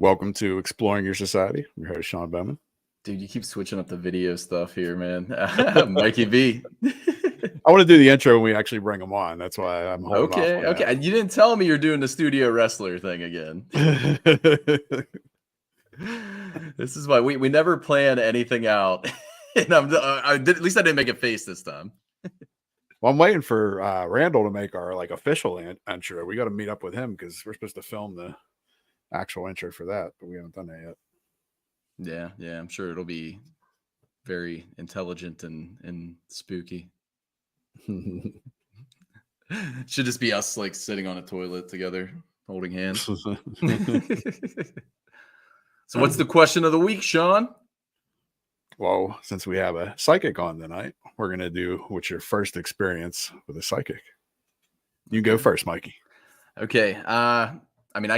Welcome to Exploring Your Society. I'm your host, Sean Bowman. Dude, you keep switching up the video stuff here, man. Mikey B. I want to do the intro when we actually bring them on. That's why I'm holding off on Okay. You didn't tell me you're doing the studio wrestler thing again. that. This is why we never plan anything out. And at least I didn't make a face this time. Well, I'm waiting for Randall to make our official intro. We got to meet up with him because we're supposed to film the actual intro for that, but we haven't done that yet. Yeah. I'm sure it'll be very intelligent and spooky. Should just be us sitting on a toilet together, holding hands. So what's the question of the week, Sean? Well, since we have a psychic on tonight, we're going to do what's your first experience with a psychic. You go first, Mikey. Okay. I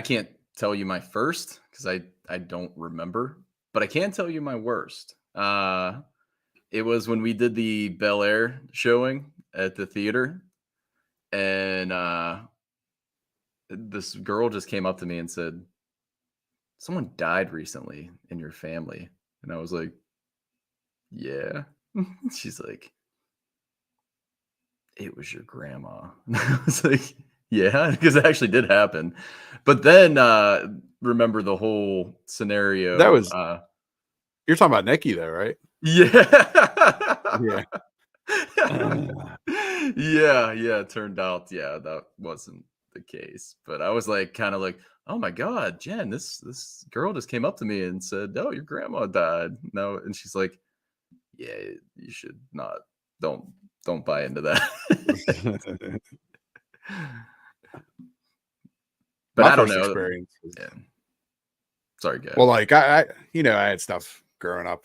can't tell you my first because I don't remember, but I can tell you my worst. It was when we did the Bel Air showing at the theater, and this girl just came up to me and said, "Someone died recently in your family." And I was like, "Yeah." She's like, "It was your grandma." And I was like, "Yeah," because it actually did happen. But then remember the whole scenario. That was you're talking about Nikki, though, right? Yeah. Yeah. It turned out, that wasn't the case. But I was kind of like, "Oh my God, Jen, this girl just came up to me and said, 'Oh, your grandma died.'" No, and she's like, "Yeah, you should not. Don't buy into that." But I don't know. Experience. Yeah. Sorry, guys. Well, I had stuff growing up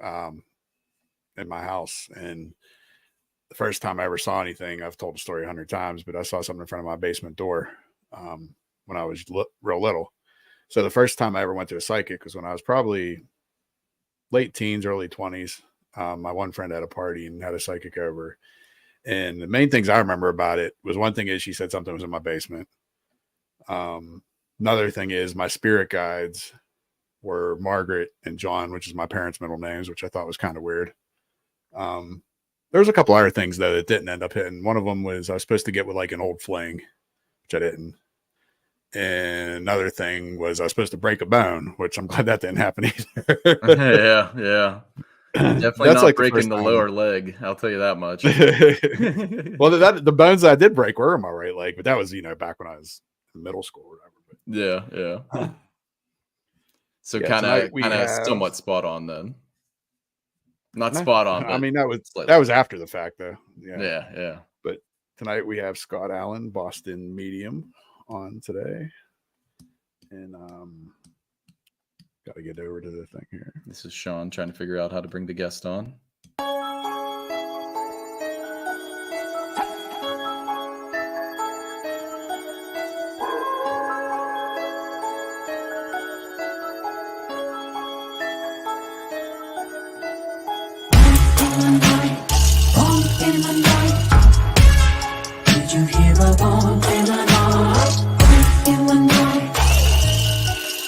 in my house, and the first time I ever saw anything, I've told the story 100 times, but I saw something in front of my basement door when I was real little. So the first time I ever went to a psychic was when I was probably late teens, early 20s. My one friend had a party and had a psychic over. And the main things I remember about it was, one thing is she said something was in my basement. Another thing is my spirit guides were Margaret and John, which is my parents' middle names, which I thought was kind of weird. There was a couple other things, though, that didn't end up hitting. One of them was I was supposed to get with an old fling, which I didn't. And another thing was I was supposed to break a bone, which I'm glad that didn't happen either. Yeah. Definitely not breaking the lower leg. I'll tell you that much. Well, the bones I did break were in my right leg, but that was, back when I was in middle school or whatever. But. Yeah. So kind of somewhat spot on then. Not spot on. But that was after the fact, though. Yeah. But tonight we have Scott Allan, Boston Medium, on today, and got to get over to the thing here. This is Sean trying to figure out how to bring the guest on. Did you hear a bomb in the night? In the night,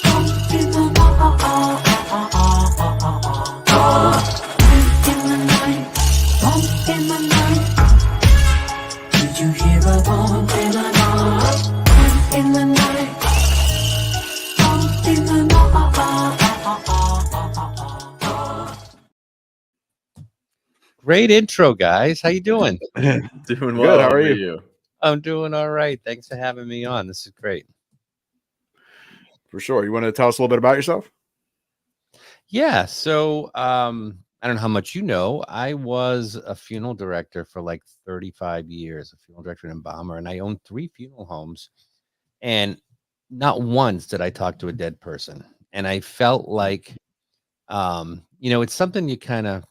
bomb in the night. In the night, bomb in the night. Did you hear a bomb in the night? In the night, bomb in the night. Great intro, guys. How you doing? Doing well. Good. How are you? I'm doing all right. Thanks for having me on. This is great. For sure. You want to tell us a little bit about yourself? Yeah. So I don't know how much you know. I was a funeral director for 35 years, a funeral director and embalmer, and I owned 3 funeral homes. And not once did I talk to a dead person. And I felt like, it's something you kind of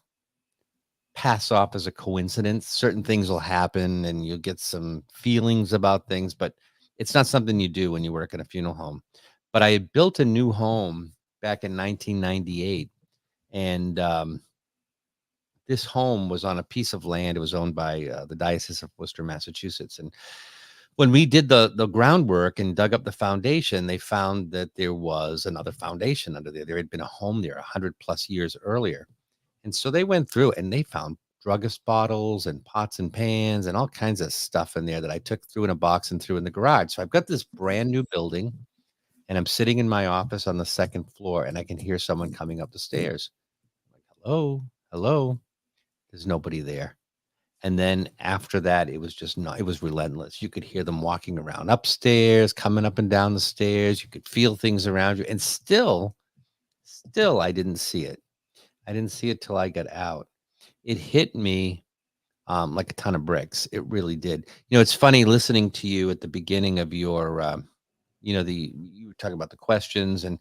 pass off as a coincidence. Certain things will happen and you'll get some feelings about things, but it's not something you do when you work in a funeral home. But I had built a new home back in 1998, and this home was on a piece of land. It was owned by the Diocese of Worcester, Massachusetts, and when we did the groundwork and dug up the foundation, they found that there was another foundation under there. There had been a home there 100+ years earlier. And so they went through and they found druggist bottles and pots and pans and all kinds of stuff in there that I took through in a box and threw in the garage. So I've got this brand new building and I'm sitting in my office on the second floor and I can hear someone coming up the stairs. I'm like, hello, hello. There's nobody there. And then after that, it was just not, it was relentless. You could hear them walking around upstairs, coming up and down the stairs. You could feel things around you. And still, I didn't see it. I didn't see it till I got out. It hit me like a ton of bricks. It really did. It's funny listening to you at the beginning of your, you were talking about the questions, and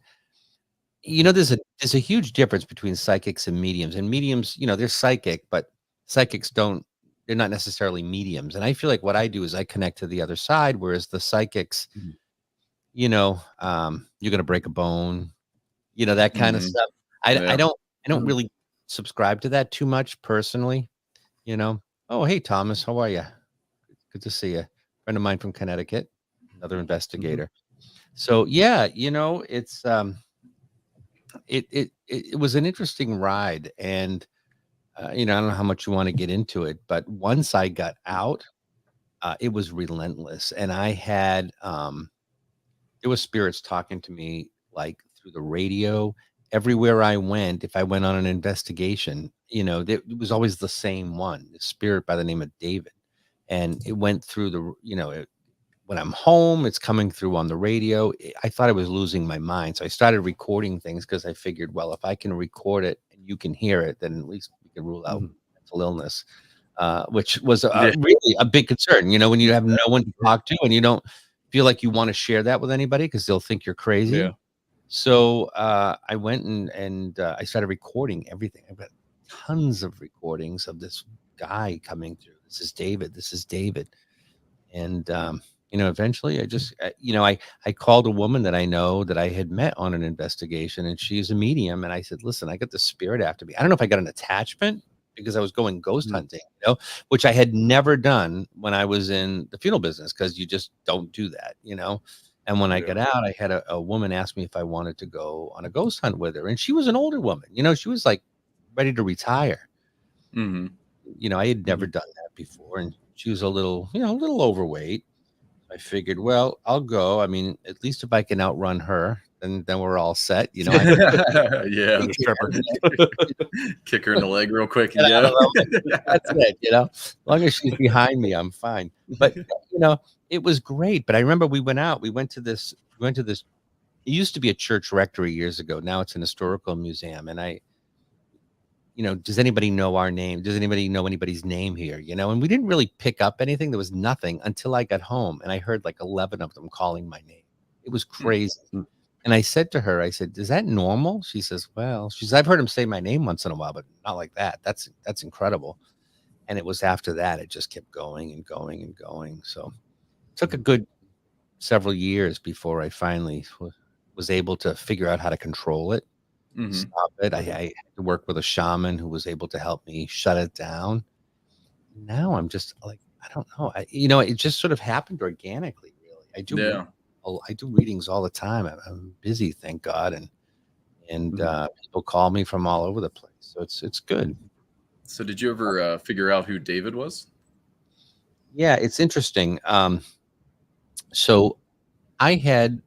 there's a huge difference between psychics and mediums. And mediums, they're psychic, but psychics they're not necessarily mediums. And I feel like what I do is I connect to the other side, whereas the psychics, Mhm. You're gonna break a bone, that kind of Mhm. stuff. I Yeah. don't really subscribe to that too much personally. Oh, hey Thomas, how are you? Good to see you. Friend of mine from Connecticut, another investigator. So yeah, it's it was an interesting ride, and I don't know how much you want to get into it, but once I got out, it was relentless, and I had there was spirits talking to me like through the radio everywhere I went. If I went on an investigation, it was always the same one, the spirit by the name of David, and it went through when I'm home, it's coming through on the radio. I thought I was losing my mind. So I started recording things because I figured, well, if I can record it and you can hear it, then at least we can rule out Mhm. mental illness, which was Yeah. really a big concern, when you have no one to talk to and you don't feel like you want to share that with anybody because they'll think you're crazy. Yeah. So I went and I started recording everything. I've got tons of recordings of this guy coming through. This is David. This is David. And eventually I called a woman that I know that I had met on an investigation, and she's a medium. And I said, listen, I got the spirit after me. I don't know if I got an attachment because I was going ghost Mhm. hunting, which I had never done when I was in the funeral business, because you just don't do that. And when I Yeah. got out, I had a woman ask me if I wanted to go on a ghost hunt with her. And she was an older woman, she was like ready to retire. Mhm. I had never Mhm. done that before. And she was a little overweight. I figured, well, I'll go. I mean, at least if I can outrun her, then we're all set. I can Yeah. The stripper. Kick her in the leg real quick get and out go. of them. That's it. As long as she's behind me, I'm fine. But you know, it was great. But I remember we went out. We went to this. It used to be a church rectory years ago. Now it's an historical museum. And does anybody know our name? Does anybody know anybody's name here? And we didn't really pick up anything. There was nothing until I got home and I heard like 11 of them calling my name. It was crazy. Hmm. And I said to her, I said, is that normal? She says, well, I've heard him say my name once in a while, but not like that. That's incredible. And it was after that, it just kept going and going and going. So it took a good several years before I finally was able to figure out how to control it, Mhm. stop it. I had to work with a shaman who was able to help me shut it down. Now I'm just like, I don't know. It just sort of happened organically, really. Yeah. I do readings all the time. I'm busy, thank God, and Mhm. people call me from all over the place, so it's good. So did you ever figure out who David was? Yeah, it's interesting. So I had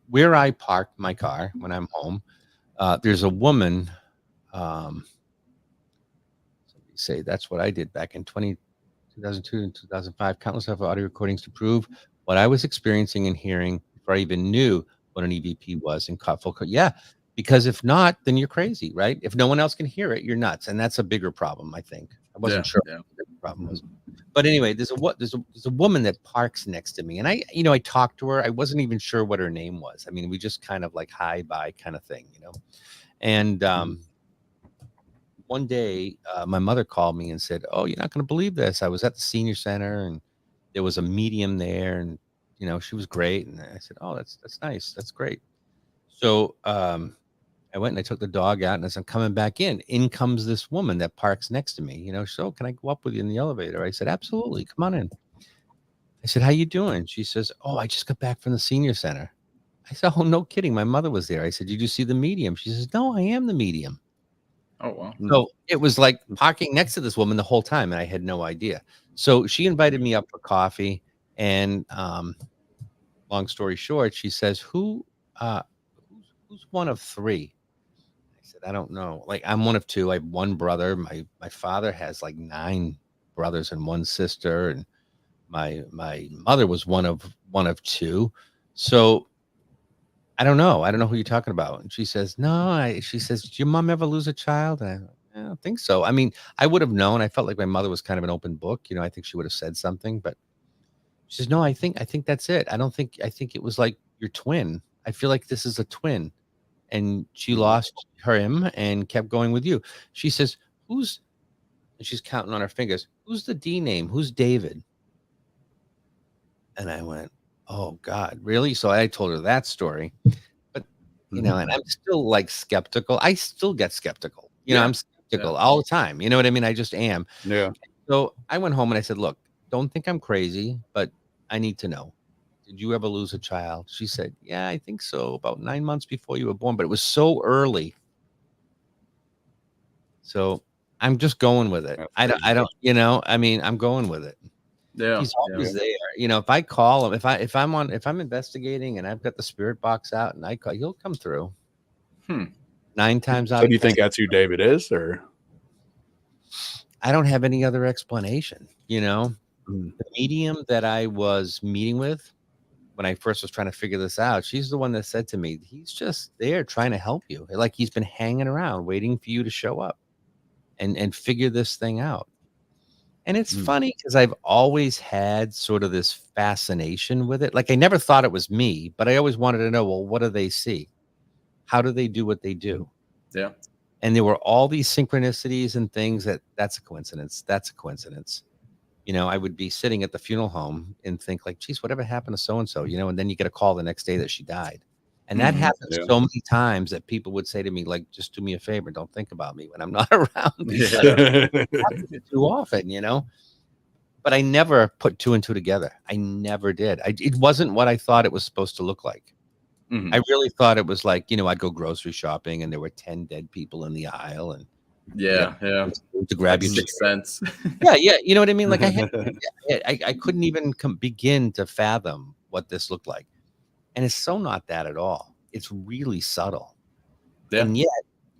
where I parked my car when I'm home. There's a woman. Somebody say that's what I did back in 2002 and 2005. Countless of audio recordings to prove what I was experiencing and hearing before I even knew what an EVP was and caught full. Yeah, because if not, then you're crazy, right? If no one else can hear it, you're nuts, and that's a bigger problem. I think I wasn't Yeah. sure Yeah. what the problem was, but anyway, there's a woman that parks next to me, and I talked to her. I wasn't even sure what her name was. I mean, we just kind of like hi bye kind of thing. And one day, my mother called me and said, "Oh, you're not going to believe this. I was at the senior center, and there was a medium there, and she was great." And I said, "Oh, that's nice. That's great." So I went and I took the dog out, and as I'm coming back in comes this woman that parks next to me. So can I go up with you in the elevator? I said, "Absolutely. Come on in." I said, "How you doing?" She says, "Oh, I just got back from the senior center." I said, "Oh, no kidding. My mother was there." I said, "Did you see the medium?" She says, "No, I am the medium." Oh wow. So it was like parking next to this woman the whole time, and I had no idea. So she invited me up for coffee, and long story short, she says, who's one of three?" I said, "I don't know. Like, I'm one of two. I have one brother. My father has like 9 brothers and 1 sister, and my mother was one of 2. So I don't know. I don't know who you're talking about." And she says, "No." She says, "Did your mom ever lose a child?" And I don't think so. I mean, I would have known. I felt like my mother was kind of an open book. I think she would have said something, but she says, "No, I think that's it. I think it was like your twin. I feel like this is a twin." And she lost him and kept going with you. She says, "Who's," and she's counting on her fingers, "who's the D name? Who's David?" And I went, "Oh God, really?" So I told her that story. But and I'm still like skeptical. I still get skeptical. Yeah. I'm skeptical all the time. You know what I mean? I just am. Yeah. So I went home and I said, "Look, don't think I'm crazy, but I need to know. Did you ever lose a child?" She said, "Yeah, I think so. About 9 months before you were born, but it was so early." So I'm just going with it. That's I don't, crazy. I don't, I mean, I'm going with it. Yeah. He's Yeah. always there. If I call him, if I'm investigating and I've got the spirit box out and I call, he'll come through. Hmm. 9 times out So of do you 10. think that's who David is, or? I don't have any other explanation. Mm. The medium that I was meeting with when I first was trying to figure this out, she's the one that said to me, "He's just there trying to help you. Like he's been hanging around waiting for you to show up and figure this thing out." And it's Mm. funny because I've always had sort of this fascination with it. Like I never thought it was me, but I always wanted to know, well, what do they see? How do they do what they do? Yeah. And there were all these synchronicities and things that's a coincidence. That's a coincidence. I would be sitting at the funeral home and think like, geez, whatever happened to so and so, and then you get a call the next day that she died. And that happens Yeah. so many times that people would say to me, like, just do me a favor, don't think about me when I'm not around. Because it happens too often. But I never put 2 and 2 together. I never did. It wasn't what I thought it was supposed to look like. Mhm. I really thought it was like, I'd go grocery shopping and there were 10 dead people in the aisle and Yeah. Yeah. to grab Like your Sixth Sense. Yeah, yeah. You know what I mean? Like I couldn't even begin to fathom what this looked like. And it's so not that at all. It's really subtle. Yeah.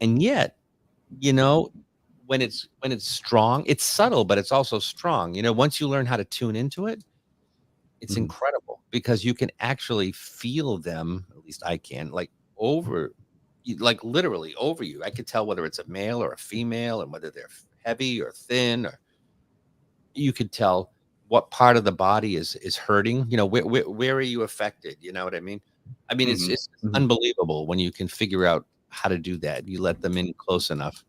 And yet, when it's strong, it's subtle, but it's also strong. Once you learn how to tune into it, it's incredible because you can actually feel them, at least I can, like like literally over you. I could tell whether it's a male or a female and whether they're heavy or thin, or you could tell what part of the body is hurting. Where are you affected? You know what I mean? It's unbelievable when you can figure out how to do that. You let them in close enough.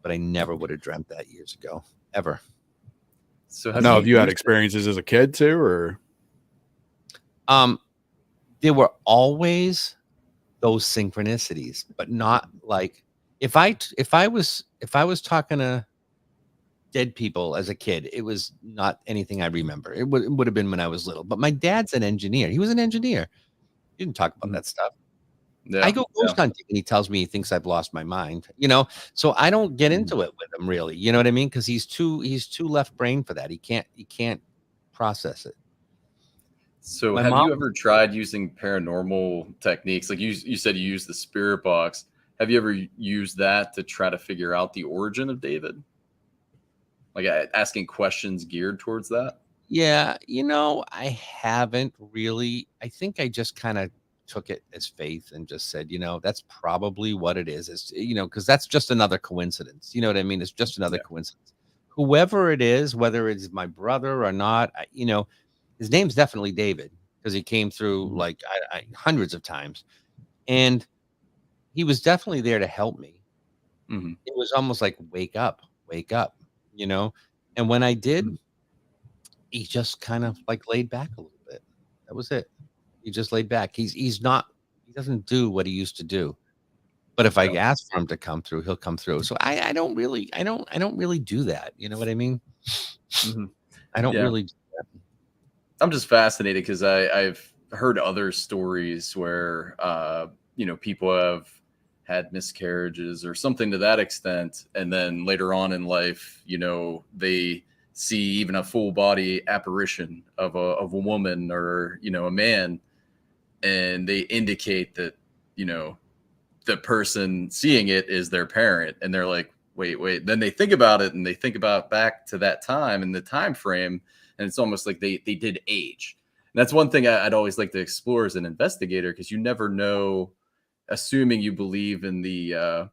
But I never would have dreamt that years ago, ever. So Now, have you had used it? experiences as a kid too, or? There were always those synchronicities, but not like if I was talking to dead people as a kid, it was not anything I remember. It would have been when I was little. But my dad's an engineer. He was an engineer. He didn't talk about that stuff. Yeah. I go ghost hunting and he tells me he thinks I've lost my mind, so I don't get into it with him really. You know what I mean? Because he's too left brain for that. He can't process it. So My have mom- you ever tried using paranormal techniques? Like you said you used the spirit box. Have you ever used that to try to figure out the origin of David? Like asking questions geared towards that? Yeah, I haven't really. I think I just kind of took it as faith and just said, that's probably what it is. It's, because that's just another coincidence. You know what I mean? It's just another coincidence. Whoever it is, whether it's my brother or not, his name's definitely David because he came through like hundreds of times. And he was definitely there to help me. Mhm. It was almost like, wake up, And when I did, he just kind of like laid back a little bit. That was it. He just laid back. He doesn't do what he used to do. But if I ask for him to come through, he'll come through. So I don't really do that. You know what I mean? Mhm. I don't Yeah. really do that. I'm just fascinated because I've heard other stories where people have had miscarriages or something to that extent, and then later on in life, they see even a full body apparition of a woman or a man, and they indicate that you know the person seeing it is their parent, and they're like, wait, then they think about it and they think about back to that time and the time frame, and it's almost like they did age. And that's one thing I'd always like to explore as an investigator, because you never know, assuming you believe in the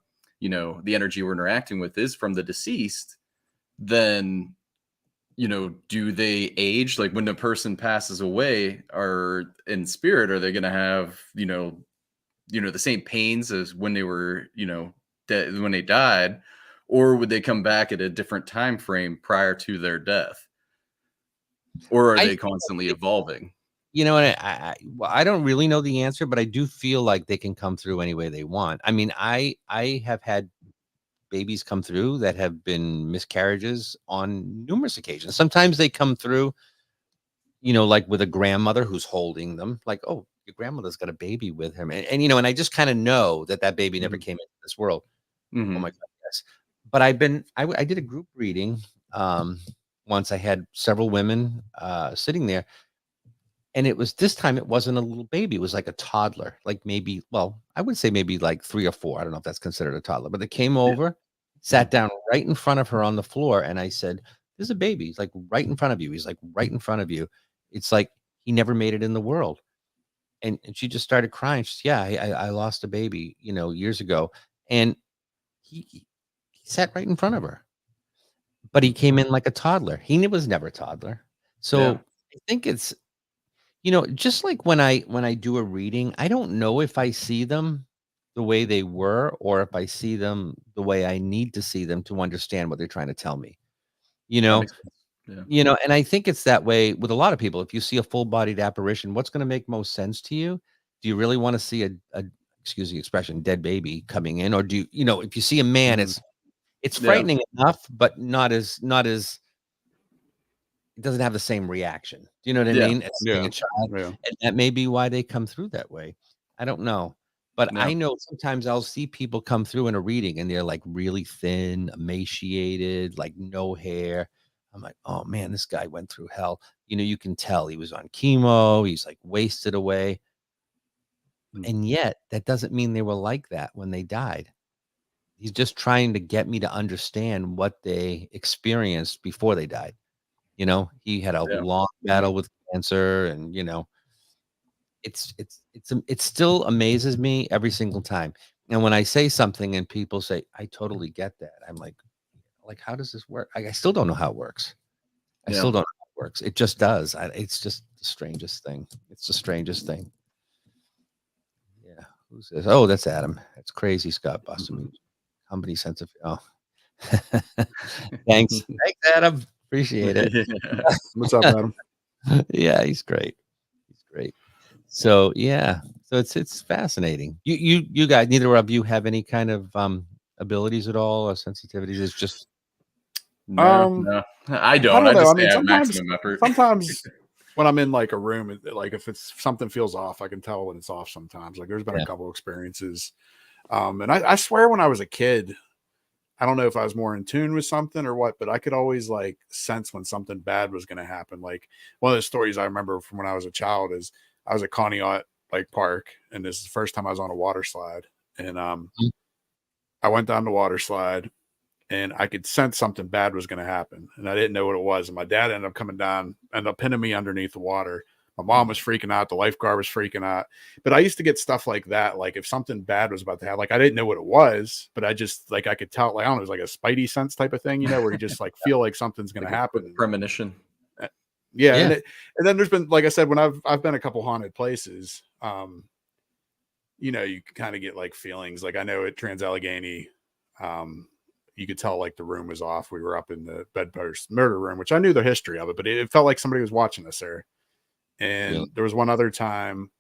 energy we're interacting with is from the deceased, then do they age? Like when the person passes away, or in spirit, are they going to have the same pains as when they were when they died, or would they come back at a different time frame prior to their death, or are I they constantly evolving? and well, I don't really know the answer, but I do feel like they can come through any way they want. I mean, I have had babies come through that have been miscarriages on numerous occasions. Sometimes they come through, like with a grandmother who's holding them, like, oh, your grandmother's got a baby with him. And I just kind of know that baby never Mhm. came into this world. Oh my Mhm. God, yes. But I did a group reading. Once I had several women sitting there, and it was this time, it wasn't a little baby. It was like a toddler, like maybe, well, I would say maybe like 3 or 4. I don't know if that's considered a toddler, but they came Yeah. over, Mhm. sat down right in front of her on the floor. And I said, there's a baby. He's like right in front of you. He's like right in front of you. It's like he never made it in the world. And she just started crying. She's, yeah, I lost a baby, years ago. And he sat right in front of her, but he Mm. came in like a toddler. Was never a toddler. Yeah. So I think it's, just like when I do a reading, I don't know if I see them the way they were, or if I see them the way I need to see them to understand what they're trying to tell me. You That know, makes sense. Yeah. and I think it's that way with a lot of people. If you see a full-bodied apparition, what's going to make most sense to you? Do you really want to see a excuse the expression, dead baby coming in, or if you see a man, Mhm. it's Yeah. frightening enough, but not as it doesn't have the same reaction. Do you know what I Yeah. mean? As seeing Yeah. a child, Yeah. and that may be why they come through that way. I don't know. But Yeah. I know sometimes I'll see people come through in a reading and they're like really thin, emaciated, like no hair. I'm like, oh man, this guy went through hell. You can tell he was on chemo, he's like wasted away. Mm. And yet that doesn't mean they were like that when they died. He's just trying to get me to understand what they experienced before they died. He had a Yeah. long battle with cancer, and it still amazes me every single time. And when I say something and people say, "I totally get that," I'm like, how does this work? I still don't know how it works. I Yeah. still don't know how it works. It just does. It's just the strangest thing. It's the strangest thing. Yeah. Who's this? Oh, that's Adam. That's crazy. Scott Boston Mhm. Music Company sense of. Oh, thanks, Adam. Appreciate it. Yeah. What's up, Adam? Yeah, he's great. He's great. So yeah, so it's fascinating. You guys, neither of you have any kind of abilities at all or sensitivities. It's just No, Um, no. I I don't. don't I know. I just say mean, I have maximum effort. sometimes when I'm in like a room, like if it's something feels off, I can tell when it's off sometimes. Like there's been a yeah, couple experiences. And I swear when I was a kid, I don't know if I was more in tune with something or what, but I could always like sense when something bad was going to happen. Like one of the stories I remember from when I was a child is I was at Conneaut Lake Park, and this is the first time I was on a water slide. And mm, I went down the water slide, and I could sense something bad was going to happen, and I didn't know what it was. And my dad ended up coming down, ended up pinning me underneath the water. My mom was freaking out. The lifeguard was freaking out. But I used to get stuff like that. Like if something bad was about to happen, like I didn't know what it was, but I just like I could tell. Like I don't know, it was like a spidey sense type of thing, where you just like feel like something's going to Like a quick happen. premonition. Uh, yeah, yeah. and then there's been, like I said, when I've been a couple haunted places. You kind of get like feelings. Like I know at Trans Allegheny, you could tell like the room was off. We were up in the bedpost murder room, which I knew the history of it, but it felt like somebody was watching us there. Really, And there was one other time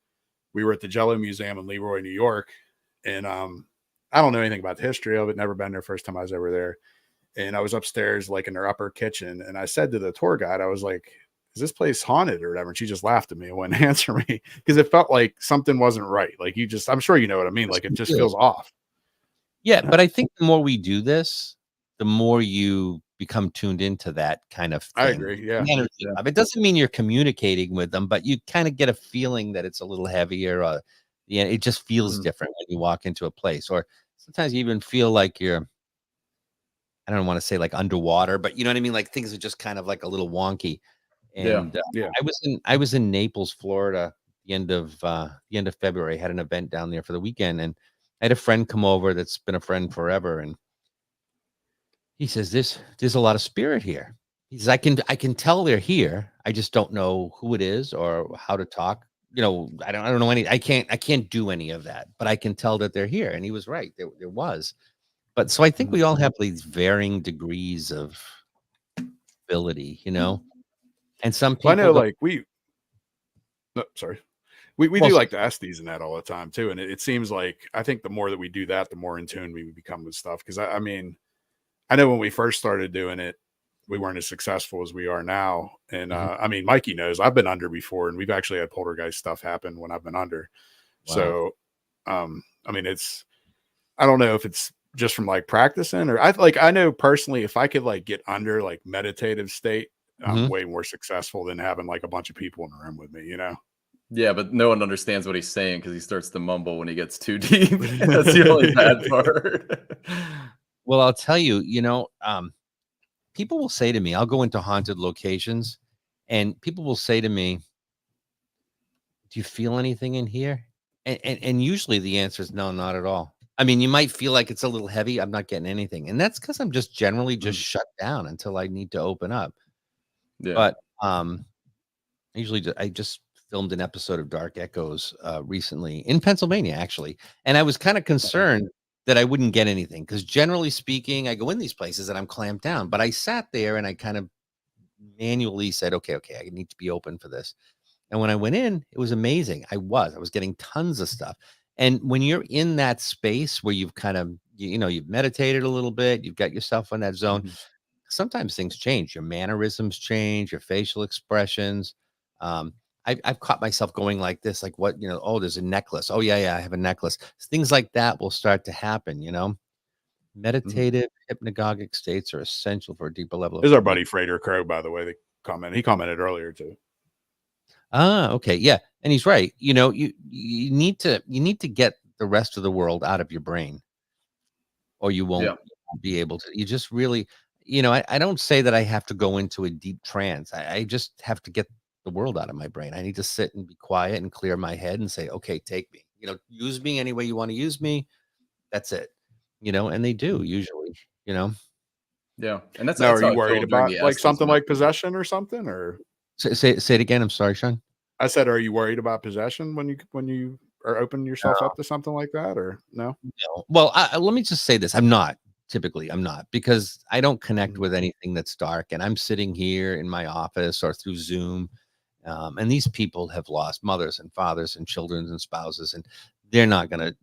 we were at the Jello Museum in Leroy, New York, and I don't know anything about the history of it. Never been there. First time I was ever there, and I was upstairs like in their upper kitchen, and I said to the tour guide, I was like, is this place haunted or whatever? And she just laughed at me and wouldn't answer me because it felt like something wasn't right. Like I'm sure you know what I mean. Like it just feels off. Yeah, but I think the more we do this, the more you become tuned into that kind of I thing. agree. Yeah. The energy Yeah. of it doesn't mean you're communicating with them, but you kind of get a feeling that it's a little heavier. Yeah, it just feels Mhm. different when you walk into a place, or sometimes you even feel like you're. I don't want to say like underwater, but you know what I mean. Like things are just kind of like a little wonky. Yeah. And Yeah. I was in Naples, Florida, the end of February. I had an event down there for the weekend, and I had a friend come over that's been a friend forever, and he says, there's a lot of spirit here. He says, I can tell they're here. I just don't know who it is or how to talk. I don't know I can't do any of that, but I can tell that they're here. And he was right. There was. But so I think we all have these varying degrees of ability, and some Well, I people know don't. like no, sorry. We Well, do like to ask these and that all the time too. And it seems like I think the more that we do that, the more in tune we become with stuff. Cause I mean, I know when we first started doing it, we weren't as successful as we are now. And Mhm. I mean, Mikey knows I've been under before, and we've actually had poltergeist stuff happen when I've been under. Wow. So, I mean, I don't know if it's just from like practicing or I know personally, if I could like get under like meditative state, I'm Mhm. way more successful than having like a bunch of people in the room with me, you know? Yeah, but no one understands what he's saying because he starts to mumble when he gets too deep. That's the only bad part. Well, I'll tell you, people will say to me, I'll go into haunted locations, and people will say to me, "Do you feel anything in here?" And usually the answer is no, not at all. I mean, you might feel like it's a little heavy. I'm not getting anything, and that's because I'm just generally just Mhm. shut down until I need to open up. Yeah. But I just filmed an episode of Dark Echoes recently in Pennsylvania, actually, and I was kind of concerned that I wouldn't get anything because generally speaking, I go in these places and I'm clamped down. But I sat there and I kind of manually said, okay, I need to be open for this. And when I went in, it was amazing. I was getting tons of stuff. And when you're in that space where you've kind of, you've meditated a little bit, you've got yourself in that zone, Mhm. sometimes things change. Your mannerisms change, your facial expressions. Um, I've caught myself going like this, like what, oh, there's a necklace. Oh, yeah, I have a necklace. Things like that will start to happen. Mhm. Meditative, hypnagogic states are essential for a deeper level of There's our connection. buddy Frater Crow, by the way. He commented earlier too. Ah, okay. Yeah. And he's right. You need to get the rest of the world out of your brain or you won't Yeah. be able to. You just really, I don't say that I have to go into a deep trance. I just have to get the world out of my brain. I need to sit and be quiet and clear my head and say, okay, take me, use me any way you want to use me. That's it. And they do usually, you know. Yeah. And that's Now, that's are how you I worried feel during about the like Estes something like method. possession or something? Or Say it again. I'm sorry, Sean. I said, are you worried about possession when you are opening yourself up to something like that? Or no? No. Well, let me just say this. I'm not because I don't connect Mhm. with anything that's dark. And I'm sitting here in my office or through Zoom. And these people have lost mothers and fathers and children and spouses, and they're not going to,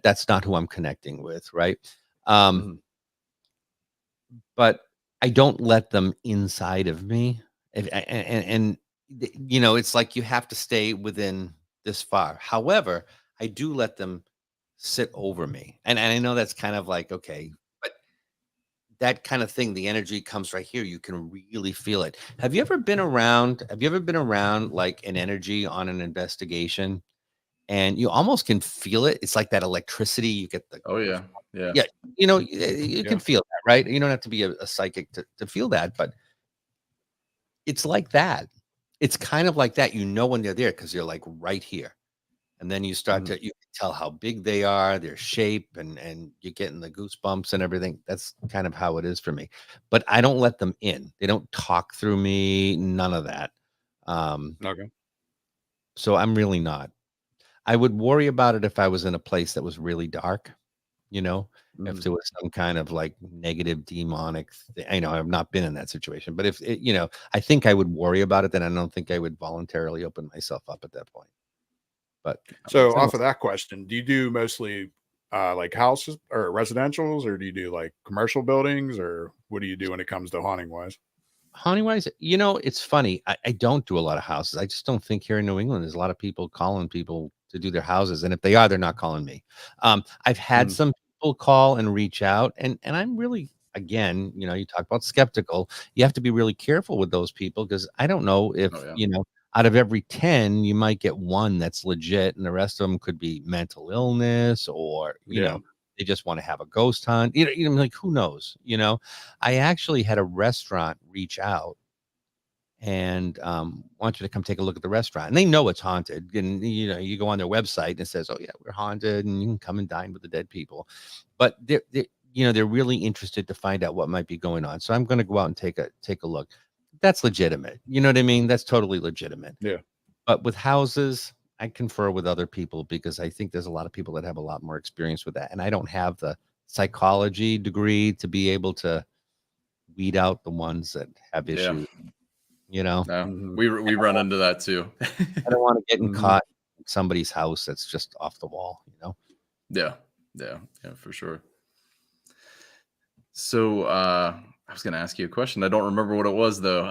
that's not who I'm connecting with. Right. Um, Mhm. but I don't let them inside of me. It's like you have to stay within this far. However, I do let them sit over me. And I know that's kind of like, okay, but that kind of thing, the energy comes right here. You can really feel it. Have you ever been around like an energy on an investigation and you almost can feel it? It's like that electricity. You get Oh yeah. Yeah. yeah, you can Yeah. feel that, right? You don't have to be a psychic to feel that, but it's like that. It's kind of like that. When they're there because you're like right here. And then Mhm. you can tell how big they are, their shape, and you're getting the goosebumps and everything. That's kind of how it is for me. But I don't let them in. They don't talk through me, none of that. Um, Okay. so I'm really not. I would worry about it if I was in a place that was really dark, you know, if Mhm. there was some kind of like negative demonic I know I've not been in that situation, but if it, I think I would worry about it, then I don't think I would voluntarily open myself up at that point. But So some off of that question, do you do mostly like houses or residentials, or do you do like commercial buildings, or what do you do when it comes to haunting wise? Haunting wise, it's funny. I don't do a lot of houses. I just don't think here in New England there's a lot of people calling people to do their houses. And if they are, they're not calling me. I've had Mm. some people call and reach out, and I'm really, again, you talk about skeptical. You have to be really careful with those people because I don't know if, Oh yeah. out of every 10, you might get one that's legit, and the rest of them could be mental illness or, Yeah. they just want to have a ghost hunt. Like who knows? I actually had a restaurant reach out and want you to come take a look at the restaurant. And they know it's haunted. And you go on their website and it says, "Oh yeah, we're haunted, and you can come and dine with the dead people." But they're really interested to find out what might be going on. So I'm going to go out and take a look. That's legitimate. You know what I mean? That's totally legitimate. Yeah. But with houses, I confer with other people because I think there's a lot of people that have a lot more experience with that. And I don't have the psychology degree to be able to weed out the ones that have Yeah. issues. No, Mhm. we run into that too. I don't want to get Mhm. caught in somebody's house that's just off the wall. Yeah, yeah, for sure. So I was gonna ask you a question. I don't remember what it was though.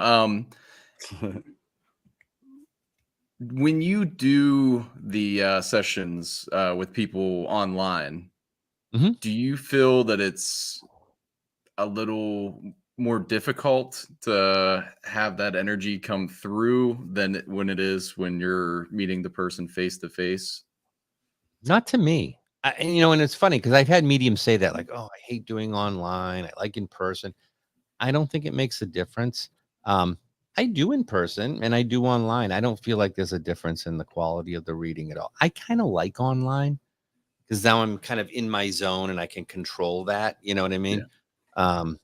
When you do the sessions with people online, Mhm. do you feel that it's a little more difficult to have that energy come through than when it is when you're meeting the person face to face? Not to me. And it's funny because I've had mediums say that, like, "Oh, I hate doing online. I like in person." I don't think it makes a difference. Um, I do in person and I do online. I don't feel like there's a difference in the quality of the reading at all. I kind of like online because now I'm kind of in my zone and I can control that. You know what I Yeah. mean? Um,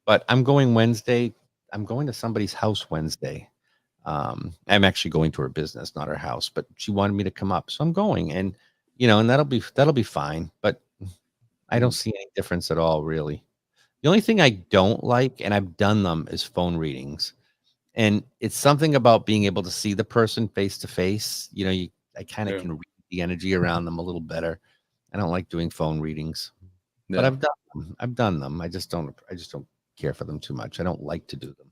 but I'm going Wednesday. I'm going to somebody's house Wednesday. I'm actually going to her business, not her house, but she wanted me to come up, so I'm going, and that'll be fine. But I don't Mhm. see any difference at all, really. The only thing I don't like, and I've done them, is phone readings. And it's something about being able to see the person face to face. I kind of Yeah. can read the energy around them a little better. I don't like doing phone readings, but Yeah. I've done them. I've done them. I just don't care for them too much. I don't like to do them.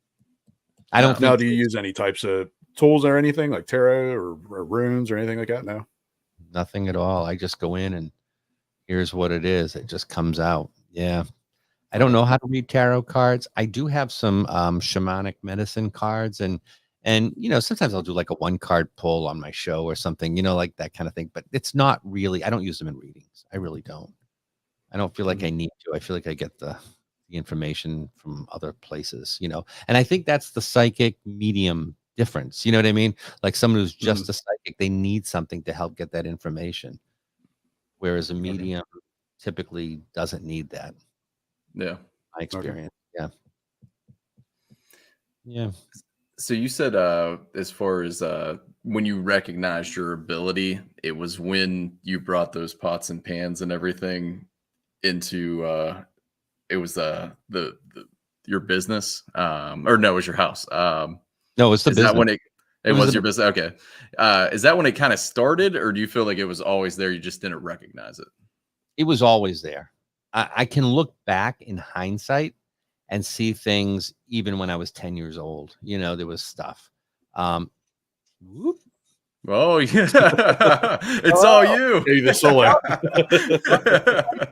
I don't No. Now, think do you use any types of tools or anything like tarot or runes or anything like that? No. nothing at all. I just go in and here's what it is. It just comes out. Yeah. I don't Okay. know how to read tarot cards. I do have some shamanic medicine cards, and sometimes I'll do like a one card pull on my show or something, like that kind of thing. But it's not really. I don't use them in readings. I really don't. I don't feel like I Mhm. need to. I feel like I get the information from other places. And I think that's the psychic medium difference. You know what I mean? Like someone who's Mhm. just a psychic, they need something to help get that information, whereas a Okay. medium typically doesn't need that. Yeah. My Okay. experience. Yeah. Yeah. So you said as far as when you recognized your ability, it was when you brought those pots and pans and everything into it was the your business or no, it was your house. No, it's the Is that business. when it It was was the your business? Okay. Is that when it kind of started, or do you feel like it was always there, you just didn't recognize it? it was always there. I can look back in hindsight and see things even when I was 10 years old. There was stuff. Um, whoop. Oh yeah. It's all Hello, you. Hey, the solo.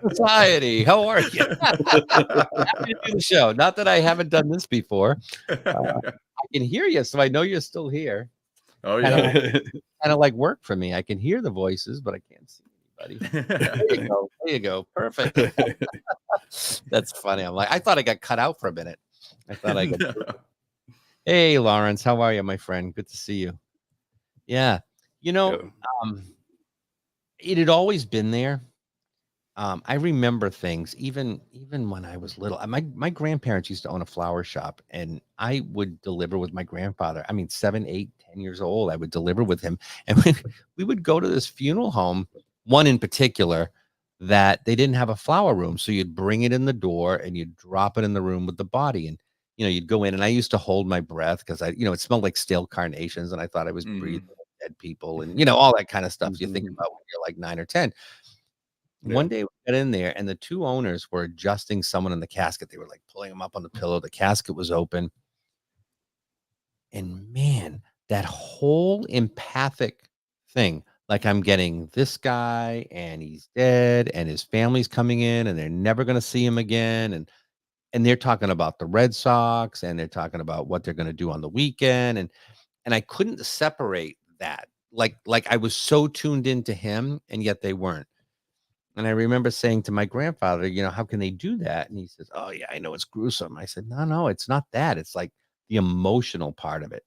society. How are you? Happy to do the show. Not that I haven't done this before. I can hear you, so I know you're still here. Oh Kind of yeah. kind of like work for me. I can hear the voices, but I can't see anybody. There you go. There you go. Perfect. That's funny. I'm like, I thought I got cut out for a minute. I thought I got. Hey, Lawrence, how are you, my friend? Good to see you. Yeah, you know, Yeah. um, it had always been there. I remember things even when I was little. My grandparents used to own a flower shop, and I would deliver with my grandfather. I mean, 7, 8, 10 years old. I would deliver with him, and we would go to this funeral home. One in particular that they didn't have a flower room, so you'd bring it in the door and you'd drop it in the room with the body, and you'd go in. And I used to hold my breath because it smelled like stale carnations, and I thought I was breathing Mhm. dead people, and all that kind of stuff you think Mhm. about when you're like 9 or 10. Yeah. One day we got in there and the two owners were adjusting someone in the casket. They were like pulling him up on the pillow. The casket was open. And man, that whole empathic thing, like I'm getting this guy and he's dead and his family's coming in and they're never going to see him again. And they're talking about the Red Sox and they're talking about what they're going to do on the weekend. And I couldn't separate that. Like I was so tuned into him and yet they weren't. And I remember saying to my grandfather, how can they do that? And he says, "Oh yeah, I know it's gruesome." I said, "No, it's not that. It's like the emotional part of it."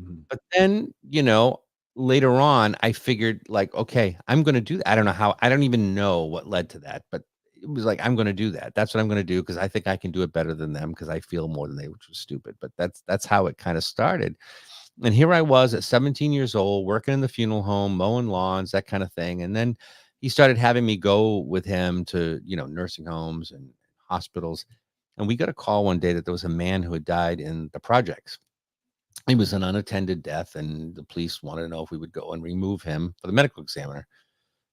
Mhm. But then, later on, I figured like, okay, I'm going to do that. I don't know how, I don't even know what led to that, but it was like, I'm going to do that. That's what I'm going to do because I think I can do it better than them because I feel more than they, which was stupid. But that's how it kind of started. And here I was at 17 years old, working in the funeral home, mowing lawns, that kind of thing. And then he started having me go with him to, nursing homes and hospitals. And we got a call one day that there was a man who had died in the projects. He was an unattended death, and the police wanted to know if we would go and remove him for the medical examiner.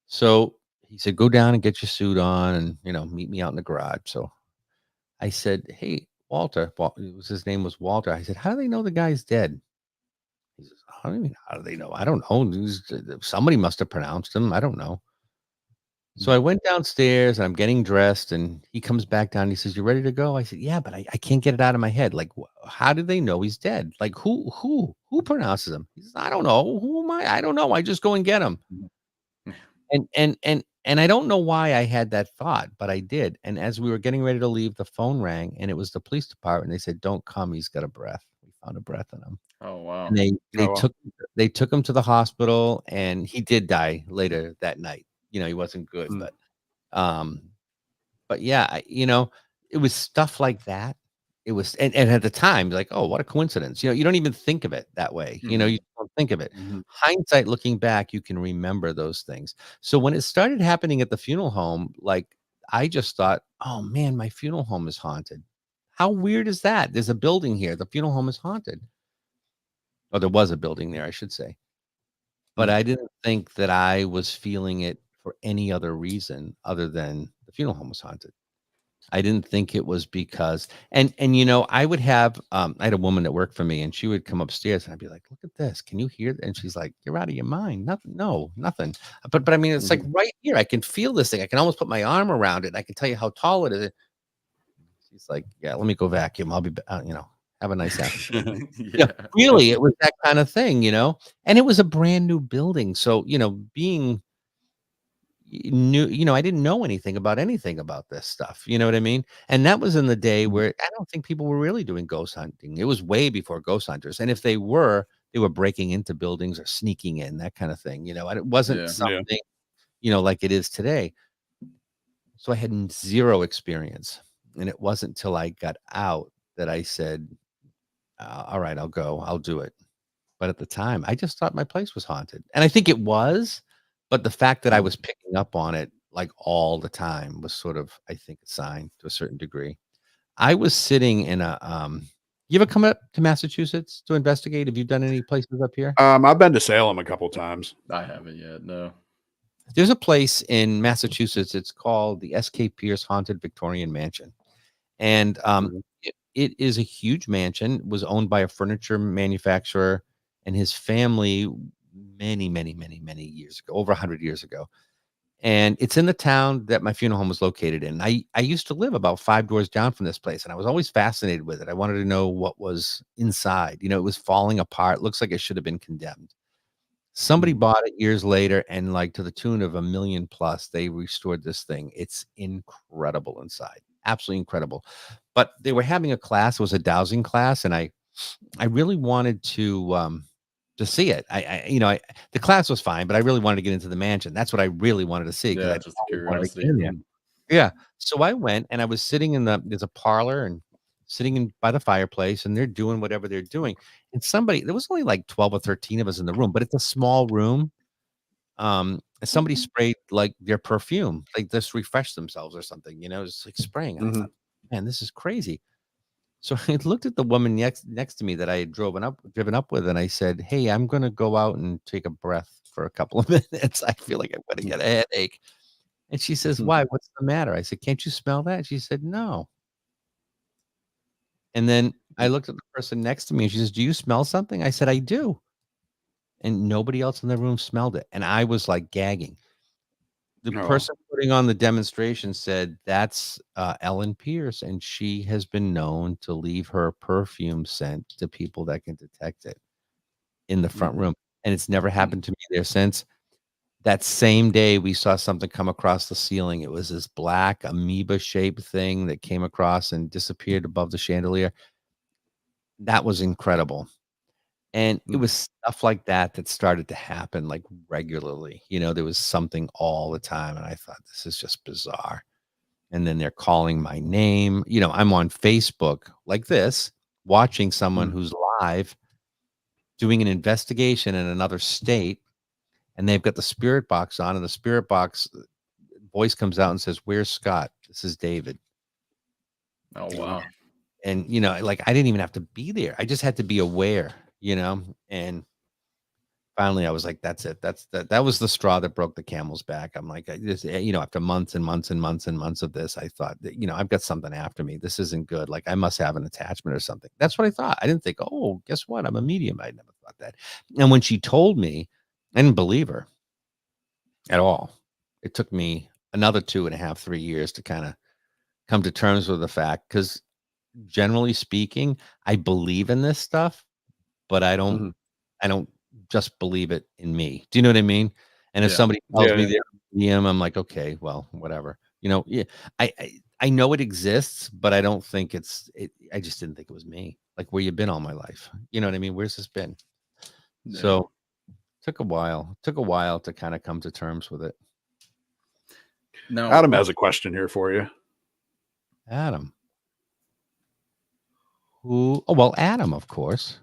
So he said, "Go down and get your suit on and, meet me out in the garage." So I said, "Hey, Walter," his name was Walter. I said, "How do they know the guy's dead?" He says, "I don't mean, how do they know? I don't know. Somebody must have pronounced him. I don't know." So I went downstairs and I'm getting dressed and he comes back down. And he says, "You ready to go?" I said, "Yeah, but I can't get it out of my head. Like, how do they know he's dead? Like, who pronounces him?" He says, "I don't know. Who am I? I don't know. I just go and get him." And I don't know why I had that thought, but I did. And as we were getting ready to leave, the phone rang and it was the police department. They said, "Don't come. He's got a breath. We found a breath in him." Oh And wow. they Oh, well. took him to the hospital and he did die later that night. He wasn't good, Mm. um but yeah, it was stuff like that. It was and at the time, like, "Oh, what a coincidence." You don't even think of it that way. You Mhm. don't think of it. Mhm. Hindsight, looking back, you can remember those things. So when it started happening at the funeral home, like, I just thought, "Oh, man, my funeral home is haunted." How weird is that? There's a building here. The funeral home is haunted. Or there was a building there, I should say. But Mm. I didn't think that I was feeling it for any other reason other than the funeral home was haunted. I didn't think it was because I would have, I had a woman that worked for me and she would come upstairs and I'd be like, "Look at this. Can you hear?" And she's like, "You're out of your mind. Nothing. No, nothing." But I mean, it's like Mhm. right here. I can feel this thing. I can almost put my arm around it. And I can tell you how tall it is. She's like, "Yeah, let me go vacuum. I'll be, have a nice afternoon." Yeah, Yeah. really, it was that kind of thing. And it was a brand new building. So, being new, I didn't know anything about this stuff. You know what I mean? And that was in the day Mhm. where I don't think people were really doing ghost hunting. It was way before ghost hunters. And if they were breaking into buildings or sneaking in, that kind of thing, and it wasn't Yeah. Yeah. something, like it is today. So I had zero experience. And it wasn't till I got out that I said, "All right, I'll go. I'll do it." But at the time, I just thought my place was haunted, and I think it was, but the fact that I Mhm. was picking up on it, like, all the time was sort of, I think, a sign to a certain degree. I was sitting in a, you ever come up to Massachusetts to investigate? Have you done any places up here? I've been to Salem a couple times. I haven't yet. No. There's a place in Massachusetts, it's called the S.K. Pierce Haunted Victorian Mansion, and, Mhm. it is a huge mansion, was owned by a furniture manufacturer and his family many, many, many, many years ago, over 100 years ago, and it's in the town that my funeral home was located in. I used to live about 5 doors down from this place, and I was always fascinated with it. I wanted to know what was inside. It was falling apart, looks like it should have been condemned. Somebody Mhm. bought it years later, and, like, to the tune of 1,000,000 plus, they restored this thing. It's incredible inside, absolutely incredible. But they were having a class, it was a dowsing class, and I really wanted to see it. The class was fine, but I really wanted to get into the mansion. That's what I really wanted to see because Yeah, I'd just always wanted to get curiosity. in there. Mhm. Yeah. So I went and I was sitting there's a parlor and sitting in by the fireplace and they're doing whatever they're doing. And there was only like 12 or 13 of us in the room, but it's a small room. And somebody sprayed like their perfume, like just refresh themselves or something, it's like spraying. And I Mhm. thought, man, this is crazy. So I looked at the woman next to me that I had driven up with, and I said, "Hey, I'm gonna go out and take a breath for a couple of minutes. I feel like I'm gonna get a headache." And she says, Mhm. "Why? What's the matter?" I said, "Can't you smell that?" She said, "No." And then I looked at the person next to me and she says, "Do you smell something?" I said, "I do." And nobody else in the room smelled it. And I was like gagging. The Oh, person putting on the demonstration said, "That's Ellen Pierce, and she has been known to leave her perfume scent to people that can detect it in the front room." And it's never happened to me there since. That same day, we saw something come across the ceiling. It was this black amoeba-shaped thing that came across and disappeared above the chandelier. That was incredible. And it was stuff like that that started to happen, like, regularly. There was something all the time, and I thought, "This is just bizarre." And then they're calling my name. I'm on Facebook like this, watching someone who's live doing an investigation in another state, and they've got the spirit box on, and the spirit box voice comes out and says, "Where's Scott? This is David." Oh wow. And, like, I didn't even have to be there. I just had to be aware, and finally I was like, "That's it. That was the straw that broke the camel's back." I'm like, after months and months and months and months of this, I thought that, I've got something after me. This isn't good. Like, I must have an attachment or something. That's what I thought. I didn't think, "Oh, guess what? I'm a medium." I never thought that. And when she told me, I didn't believe her at all. It took me another 2.5, 3 years to kind of come to terms with the fact, because generally speaking, I believe in this stuff, but I don't just believe it in me. Do you know what I mean? And if Yeah. somebody tells me Yeah. they're a medium, I'm like, "Okay, well, whatever." Yeah, I know it exists, but I don't think I just didn't think it was me. Like, where you been all my life? You know what I mean? Where's this been? Yeah. So took a while. Took a while to kind of come to terms with it. Now, Adam has a question here for you. Adam. Who? Oh, well, Adam, of course.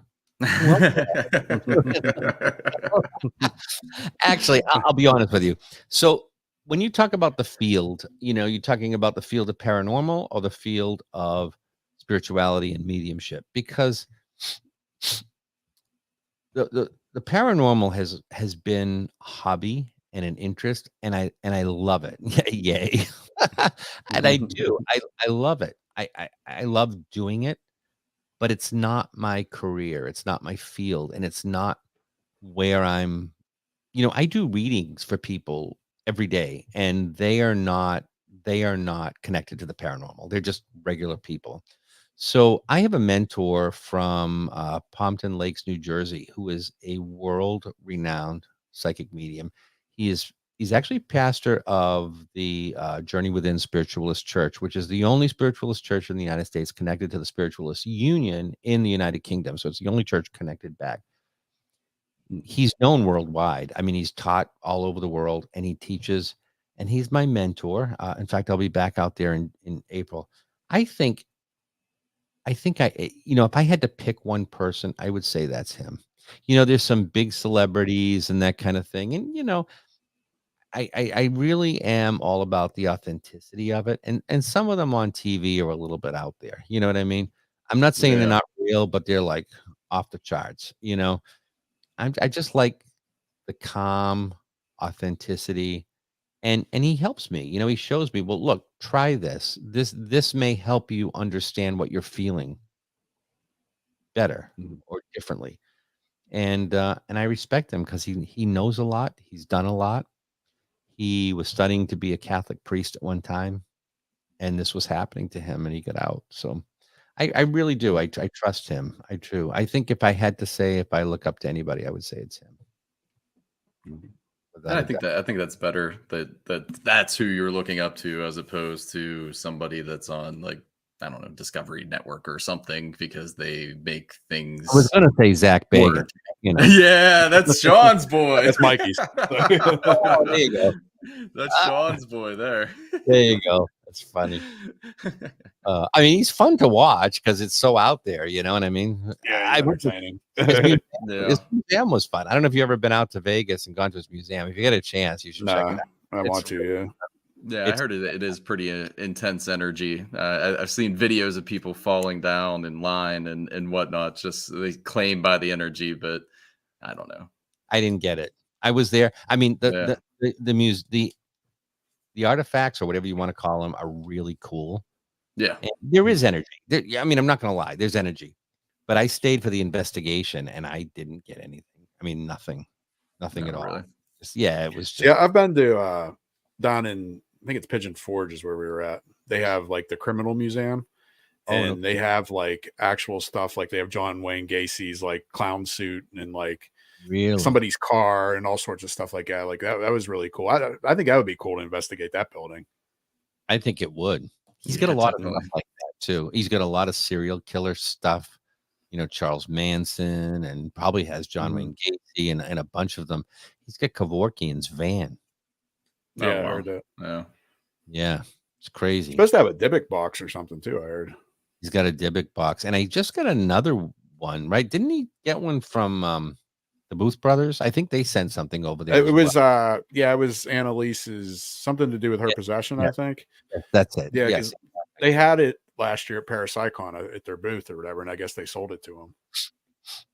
Actually, I'll be honest with you. So when you talk about the field, you're talking about the field of paranormal or the field of spirituality and mediumship, because the paranormal has been a hobby and an interest, and I love it. Yay. And I do. I love it. I love doing it, but it's not my career. It's not my field, and it's not where I do readings for people every day, and they are not connected to the paranormal. They're just regular people. So I have a mentor from Pompton Lakes, New Jersey, who is a world-renowned psychic medium. He's actually pastor of the Journey Within Spiritualist Church, which is the only spiritualist church in the United States connected to the Spiritualist Union in the United Kingdom. So it's the only church connected back. He's known worldwide. I mean, he's taught all over the world, and he teaches, and he's my mentor. In fact, I'll be back out there in April. I think if I had to pick one person, I would say that's him. There's some big celebrities and that kind of thing. And, I really am all about the authenticity of it. And some of them on TV are a little bit out there. You know what I mean? I'm not saying they're Yeah. not real, but they're like off the charts. I just like the calm authenticity, and he helps me. He shows me, "Well, look, try this. This may help you understand what you're feeling better or differently." And I respect him because he knows a lot. He's done a lot. He was studying to be a Catholic priest at one time, and this was happening to him, and he got out. So I really do. I trust him. I do. I think if I look up to anybody, I would say it's him. And Without I a think doubt. that's better, that's who you're looking up to, as opposed to somebody that's on, like, I don't know, Discovery Network or something, because they make things I was gonna say Zach more Bagans. Yeah, that's Sean's boy. That's Mikey's. Oh, there you go. That's Sean's boy there. There you go. That's funny. I mean, he's fun to watch because it's so out there. You know what I mean? Yeah, I he's went to entertaining. Yeah. his museum was fun. I don't know if you ever been out to Vegas and gone to his museum. If you get a chance, you should check it No, out. I It's want to. Yeah. Yeah, I It's heard it is pretty intense energy. I've seen videos of people falling down in line and whatnot. Just they claim by the energy, but I don't know. I didn't get it. I was there. I mean, Yeah. the artifacts or whatever you want to call them are really cool. Yeah. And there is energy. There, yeah, I mean, I'm not gonna lie. There's energy. but I stayed for the investigation and I didn't get anything. I mean, nothing No, at all. really. Just, yeah, it was just Yeah, I've been to down in, I think it's Pigeon Forge is where we were at. They have like the criminal museum, and they have like actual stuff. Like they have John Wayne Gacy's like clown suit and like really. somebody's car and all sorts of stuff like that. Like that was really cool. I think that would be cool to investigate that building. I think it would. He's Yeah, got a lot of definitely. stuff like that too. He's got a lot of serial killer stuff. You know, Charles Manson, and probably has John Mhm. Wayne Gacy and a bunch of them. He's got Kevorkian's van. Yeah, Oh, I wow. heard that. Yeah. Yeah, it's crazy. Supposed to have a Dybbuk box or something too. I heard. He's got a Dybbuk box, and I just got another one. Right? Didn't he get one from the Booth brothers? I think they sent something over there. It as was well. it was Annalise's, something to do with her possession, yeah. I think. That's it. Yeah, Yes. because they had it last year at Parapsychon at their booth or whatever, and I guess they sold it to them.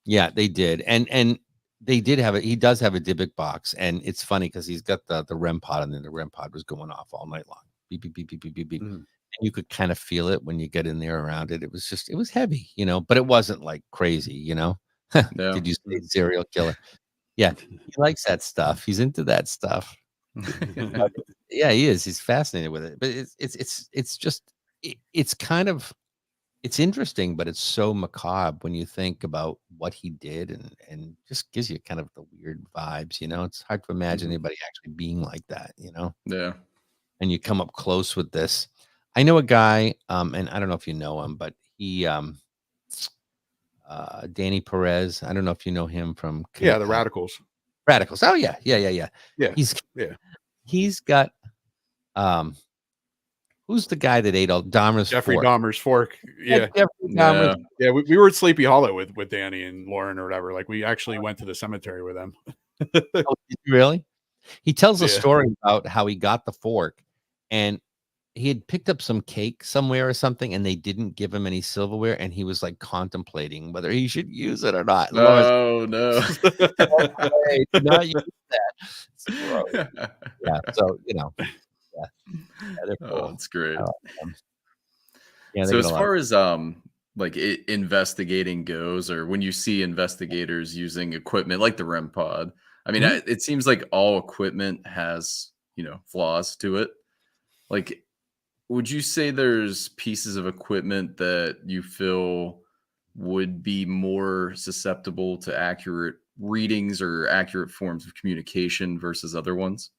Yeah, they did, and they did have it. He does have a Dybbuk box, and it's funny because he's got the REM pod, and then the REM pod was going off all night long. Beep beep beep beep beep beep beep. Mhm. And you could kind of feel it when you get in there around it. It was heavy, but it wasn't like crazy, Yeah. Did you say serial killer? Yeah, he likes that stuff. He's into that stuff. Yeah, he is. He's fascinated with it. But it's just it's kind of it's interesting, but it's so macabre when you think about what he did, and just gives you kind of the weird vibes. It's hard to imagine Mhm. anybody actually being like that. Yeah. And you come up close with this. I know a guy, and I don't know if you know him, but he Danny Perez. I don't know if you know him from Yeah, the Radicals. Radicals. Oh yeah. Yeah, He's yeah. he's got who's the guy that ate all Dahmer's Jeffrey fork? Dahmer's fork. Yeah, Jeffrey Dahmer's. Yeah. We were at Sleepy Hollow with Danny and Lauren or whatever. Like we actually went to the cemetery with them. Oh, did you really? He tells a Yeah. story about how he got the fork, and he had picked up some cake somewhere or something, and they didn't give him any silverware, and he was like contemplating whether he should use it or not. Oh, no. Hey, do not use that. It's gross. Yeah, so yeah, they're Oh, cool. that's great. Yeah, So they as got a lot. far as like investigating goes, or when you see investigators using equipment like the REM pod, I mean, Mhm. it seems like all equipment has flaws to it. Like, would you say there's pieces of equipment that you feel would be more susceptible to accurate readings or accurate forms of communication versus other ones?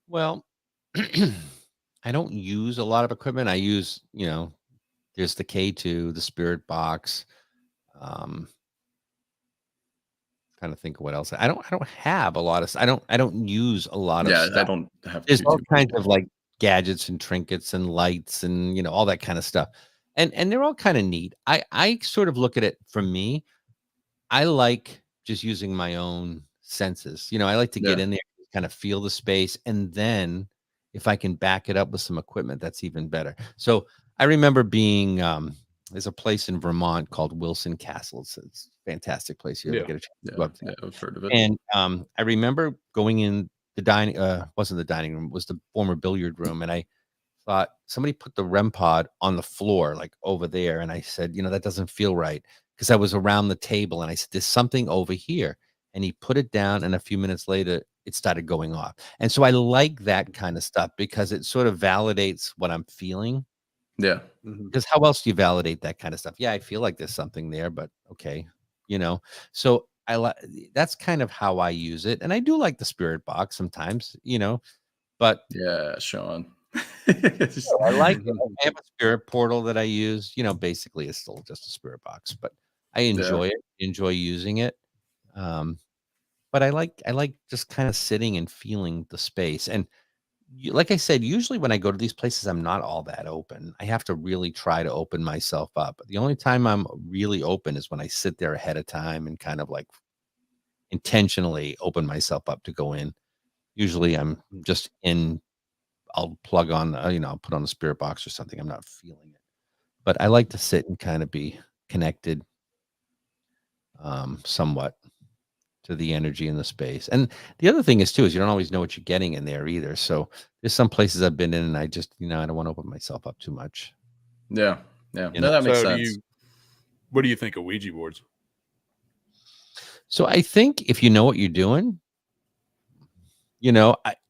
Well, I don't use a lot of equipment. I use, there's the K2, the Spirit Box. Trying to think of what else. I don't have a lot of I don't use a lot of Yeah, I stuff. don't have There's all too kinds of like gadgets and trinkets and lights and all that kind of stuff. And they're all kind of neat. I sort of look at it from me. I like just using my own senses. I like to get Yeah. in there, kind of feel the space, and then if I can back it up with some equipment, that's even better. So I remember being there's a place in Vermont called Wilson Castle. It's a fantastic place. You ever Yeah. get a chance to go Yeah, up there? I've heard of it. And I remember going in the dining wasn't the dining room, it was the former billiard room, and I thought somebody put the REM pod on the floor, like over there. And I said, that doesn't feel right. Because I was around the table and I said, there's something over here. And he put it down, and a few minutes later, it started going off. And so I like that kind of stuff because it sort of validates what I'm feeling. Yeah. Mhm. Because how else do you validate that kind of stuff? Yeah, I feel like there's something there, but okay, So that's kind of how I use it. And I do like the Spirit Box sometimes, but Yeah, Sean. I like it. Mhm. I have a spirit portal that I use. Basically, it's still just a spirit box, but I enjoy it. Enjoy using it. But I like just kind of sitting and feeling the space. And like I said, usually when I go to these places, I'm not all that open. I have to really try to open myself up. The only time I'm really open is when I sit there ahead of time and kind of like intentionally open myself up to go in. Usually, I'm just in. I'll plug on, I'll put on the spirit box or something. I'm not feeling it, but I like to sit and kind of be connected, somewhat to the energy in the space. And the other thing is too, is you don't always know what you're getting in there either. So there's some places I've been in and I just, I don't want to open myself up too much. Yeah. Yeah. You No, know? that makes So sense. What do you think of Ouija boards? So I think if you know what you're doing,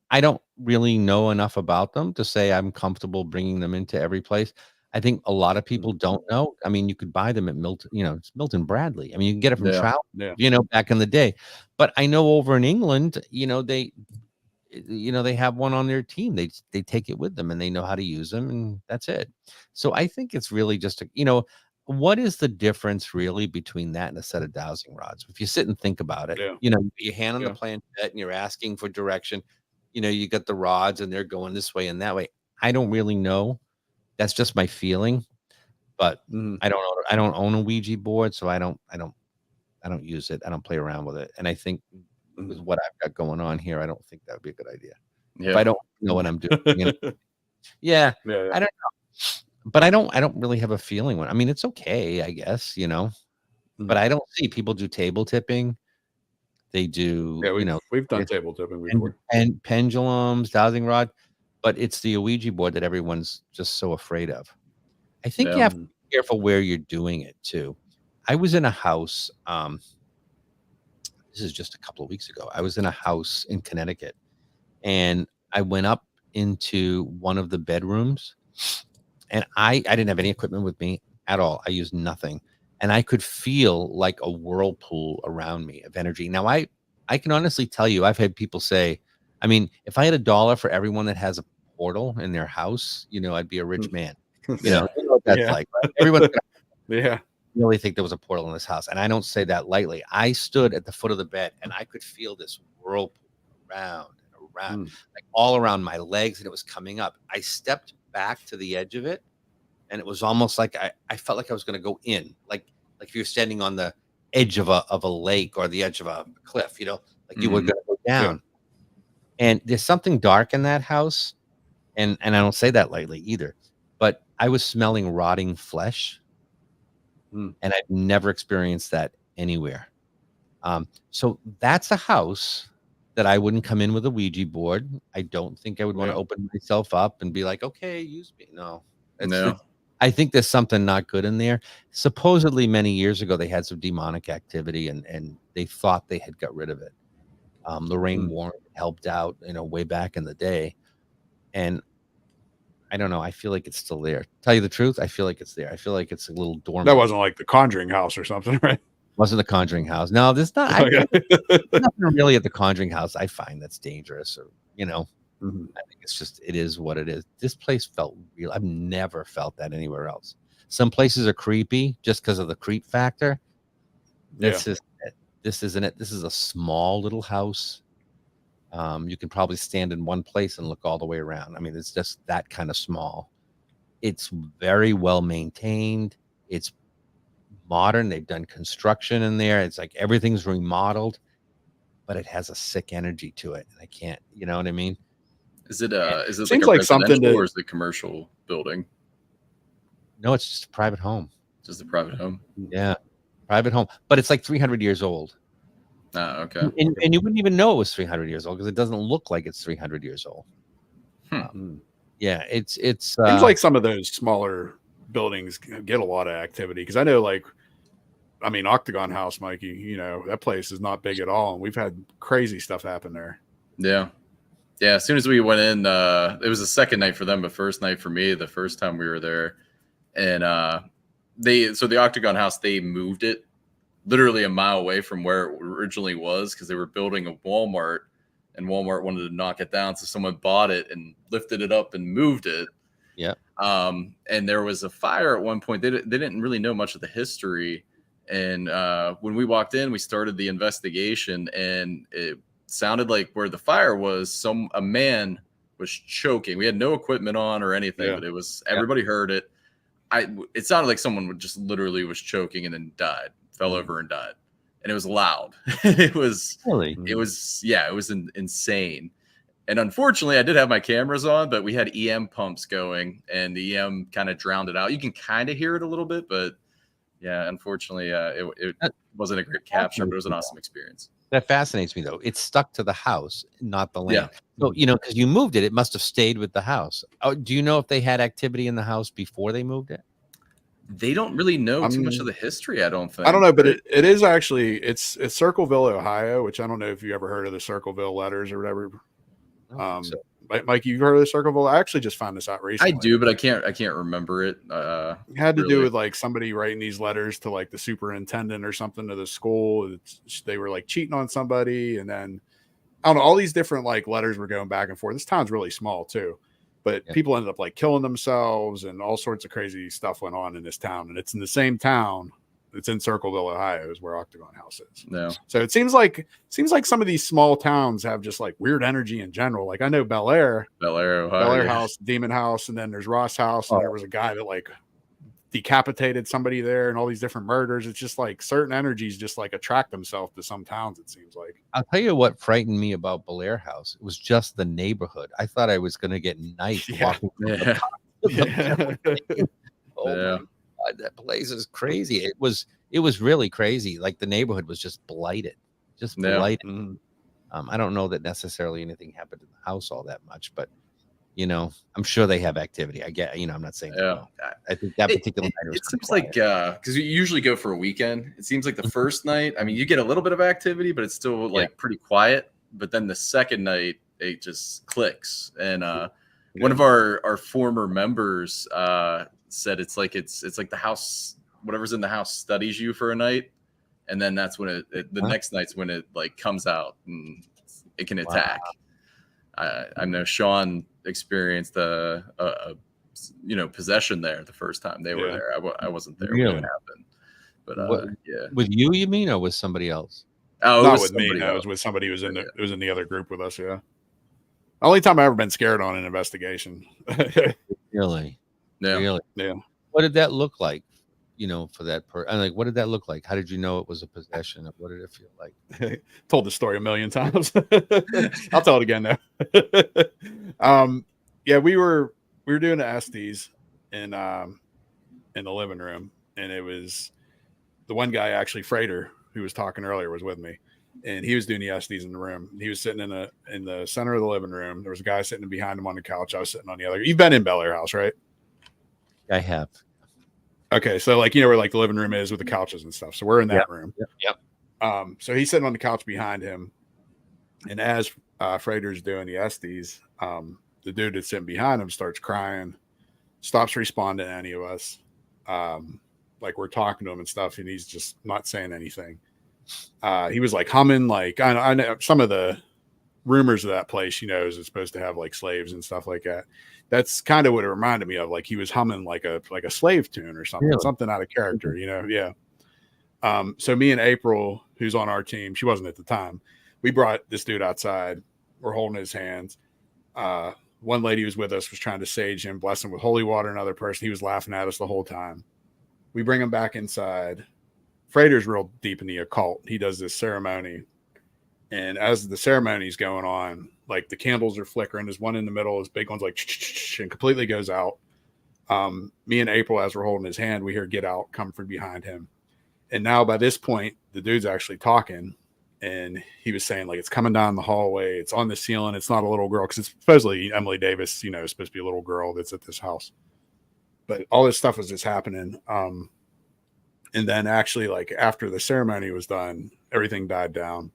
I don't really know enough about them to say I'm comfortable bringing them into every place. I think a lot of people don't know. I mean, you could buy them at Milton, it's Milton Bradley. I mean, you can get it from Yeah. Trout, Yeah. back in the day. But I know over in England, they have one on their team. They take it with them and they know how to use them, and that's it. So I think it's really just what is the difference really between that and a set of dowsing rods? If you sit and think about it, Yeah. you put your hand on the Yeah. planchette and you're asking for direction. You got the rods and they're going this way and that way. I don't really know. That's just my feeling, but Mhm. I don't own a Ouija board, so I don't use it. I don't play around with it. And I think with what I've got going on here, I don't think that would be a good idea. If I Yeah. don't know what I'm doing, yeah, Yeah. I don't know. But I don't really have a feeling I mean, it's okay, I guess, but I don't see people do table tipping. They do, Yeah. We've done it's table tipping before. and pendulums, dowsing rod, but it's the Ouija board that everyone's just so afraid of. I think you Yeah. have to be careful where you're doing it too. I was in a house, this is just a couple of weeks ago. I was in a house in Connecticut and I went up into one of the bedrooms and I didn't have any equipment with me at all. I used nothing. And I could feel like a whirlpool around me of energy. Now I can honestly tell you, I've had people say, I mean, if I had $1 for everyone that has a portal in their house, I'd be a rich man. Yeah. You know what that's Yeah. like, right? Everyone's Yeah. really think there was a portal in this house. And I don't say that lightly. I stood at the foot of the bed and I could feel this whirlpool around and around, like all around my legs, and it was coming up. I stepped back to the edge of it, and it was almost like I felt like I was going to go in, like if you're standing on the edge of a lake or the edge of a cliff, like you were going to go down. And there's something dark in that house, and I don't say that lightly either. But I was smelling rotting flesh. And I've never experienced that anywhere. So that's a house that I wouldn't come in with a Ouija board. I don't think I would want to open myself up and be like, okay, use me. No, I think there's something not good in there. Supposedly many years ago, they had some demonic activity and they thought they had got rid of it. Lorraine Warren helped out, way back in the day. And I don't know. I feel like it's still there. Tell you the truth, I feel like it's there. I feel like it's a little dormant. That wasn't like the Conjuring house or something, right? Wasn't the Conjuring house. No, there's not. Okay. Nothing really at the Conjuring house I find that's dangerous or, I think it's just, it is what it is. This place felt real. I've never felt that anywhere else. Some places are creepy just because of the creep factor. This isn't it. This is a small little house. You can probably stand in one place and look all the way around. I mean, it's just that kind of small. It's very well maintained. It's modern. They've done construction in there. It's like everything's remodeled, but it has a sick energy to it. And I can't, you know what I mean? Is it Seems like a like something residential to- or is it a commercial building? No, it's just a private home. Just a private home. Yeah, private home. But it's like 300 years old. Ah, okay. And you wouldn't even know it was 300 years old because it doesn't look like it's 300 years old. Yeah, it's Seems like some of those smaller buildings get a lot of activity because I know, Octagon House, Mikey, that place is not big at all, and we've had crazy stuff happen there. Yeah. As soon as we went in, it was the second night for them, but first night for me, the first time we were there, and the Octagon House, they moved it literally a mile away from where it originally was because they were building a Walmart, and Walmart wanted to knock it down, so someone bought it and lifted it up and moved it. Yeah. And there was a fire at one point. They didn't really know much of the history. And when we walked in, we started the investigation, and it sounded like where the fire was, a man was choking. We had no equipment on or anything, but it was everybody heard it. It sounded like someone just literally was choking and then fell over and died. And it was loud. It was insane. And unfortunately, I did have my cameras on, but we had EM pumps going, and the EM kind of drowned it out. You can kind of hear it a little bit, but yeah, unfortunately, it wasn't a great capture, but it was an awesome experience. That fascinates me, though. It's stuck to the house, not the land. Yeah. So, because you moved it must have stayed with the house. Oh, do you know if they had activity in the house before they moved it? They don't really know too much of I'm the history, I don't think. I don't know, but right? it is actually it's Circleville, Ohio, which I don't know if you ever heard of the Circleville letters or whatever. I don't think so. Mike, you've heard of the Circleville? I actually just found this out I recently. do, but I can't remember it. It had to do really. with like somebody writing these letters to like the superintendent or something of the school. They were like cheating on somebody, and then I don't know, all these different like letters were going back and forth. This town's really small too, but Yeah. people ended up like killing themselves, and all sorts of crazy stuff went on in this town. And it's in the same town. It's in Circleville, Ohio, is where Octagon House is. No. So it seems like some of these small towns have just like weird energy in general. Like I know Bel Air Ohio. Yeah. House, Demon House, and then there's Ross House, and Oh. there was a guy that like decapitated somebody there, and all these different murders. It's just like certain energies just like attract themselves to some towns. It seems like. I'll tell you what frightened me about Belair House. It was just the neighborhood. I thought I was going to get knifed Yeah. walking. Yeah. Oh Yeah. my God, that place is crazy. It was really crazy. Like the neighborhood was just blighted, just Yeah. blighted. Mm. I don't know that necessarily anything happened in the house all that much, but I'm sure they have activity. I get, I'm not saying, Yeah. I think that particular night was It kinda seems like quiet. because you usually go for a weekend. It seems like the first night, I mean, you get a little bit of activity, but it's still like pretty quiet. But then the second night, it just clicks. And one of our former members said it's like the house, whatever's in the house studies you for a night, and then that's when the next night's when it like comes out and it can attack. I know Sean experienced a possession there the first time they were there. I wasn't there when Really? it happened, but yeah. With you mean, or with somebody else? Oh, it Not was with me. somebody No, it else. was with somebody who was in Yeah. it was in the other group with us. Yeah. Only time I've ever been scared on an investigation. Really? Yeah. Really? Yeah. What did that look like? For that person, like, what did that look like? How did you know it was a possession? What did it feel like? Told the story a million times. I'll tell it again now. Yeah, we were doing the Estes in the living room, and it was the one guy, actually Freighter, who was talking earlier, was with me, and he was doing the Estes in the room. He was sitting in the center of the living room. There was a guy sitting behind him on the couch. I was sitting on the other. You've been in Bel Air House, right? I have. Okay, so like where like the living room is with the couches and stuff. So we're in that room. Yep. So he's sitting on the couch behind him, and as Freighter's doing the Estes, the dude that's sitting behind him starts crying, stops responding to any of us. Like we're talking to him and stuff, and he's just not saying anything. He was like humming, like I know some of the rumors of that place, is supposed to have like slaves and stuff like that. That's kind of what it reminded me of. Like he was humming like a slave tune or something, Really? something out of character, Yeah. So me and April, who's on our team, she wasn't at the time. We brought this dude outside. We're holding his hands. One lady who was with us was trying to sage him, bless him with holy water. Another person, he was laughing at us the whole time. We bring him back inside. Freighter's real deep in the occult. He does this ceremony. And as the ceremony's going on, like the candles are flickering. There's one in the middle, this big one's like, and completely goes out. Me and April, as we're holding his hand, we hear "Get Out" come from behind him. And now by this point, the dude's actually talking. And he was saying, like, it's coming down the hallway. It's on the ceiling. It's not a little girl. Because it's supposedly Emily Davis, supposed to be a little girl that's at this house. But all this stuff was just happening. And then actually, like, after the ceremony was done, everything died down.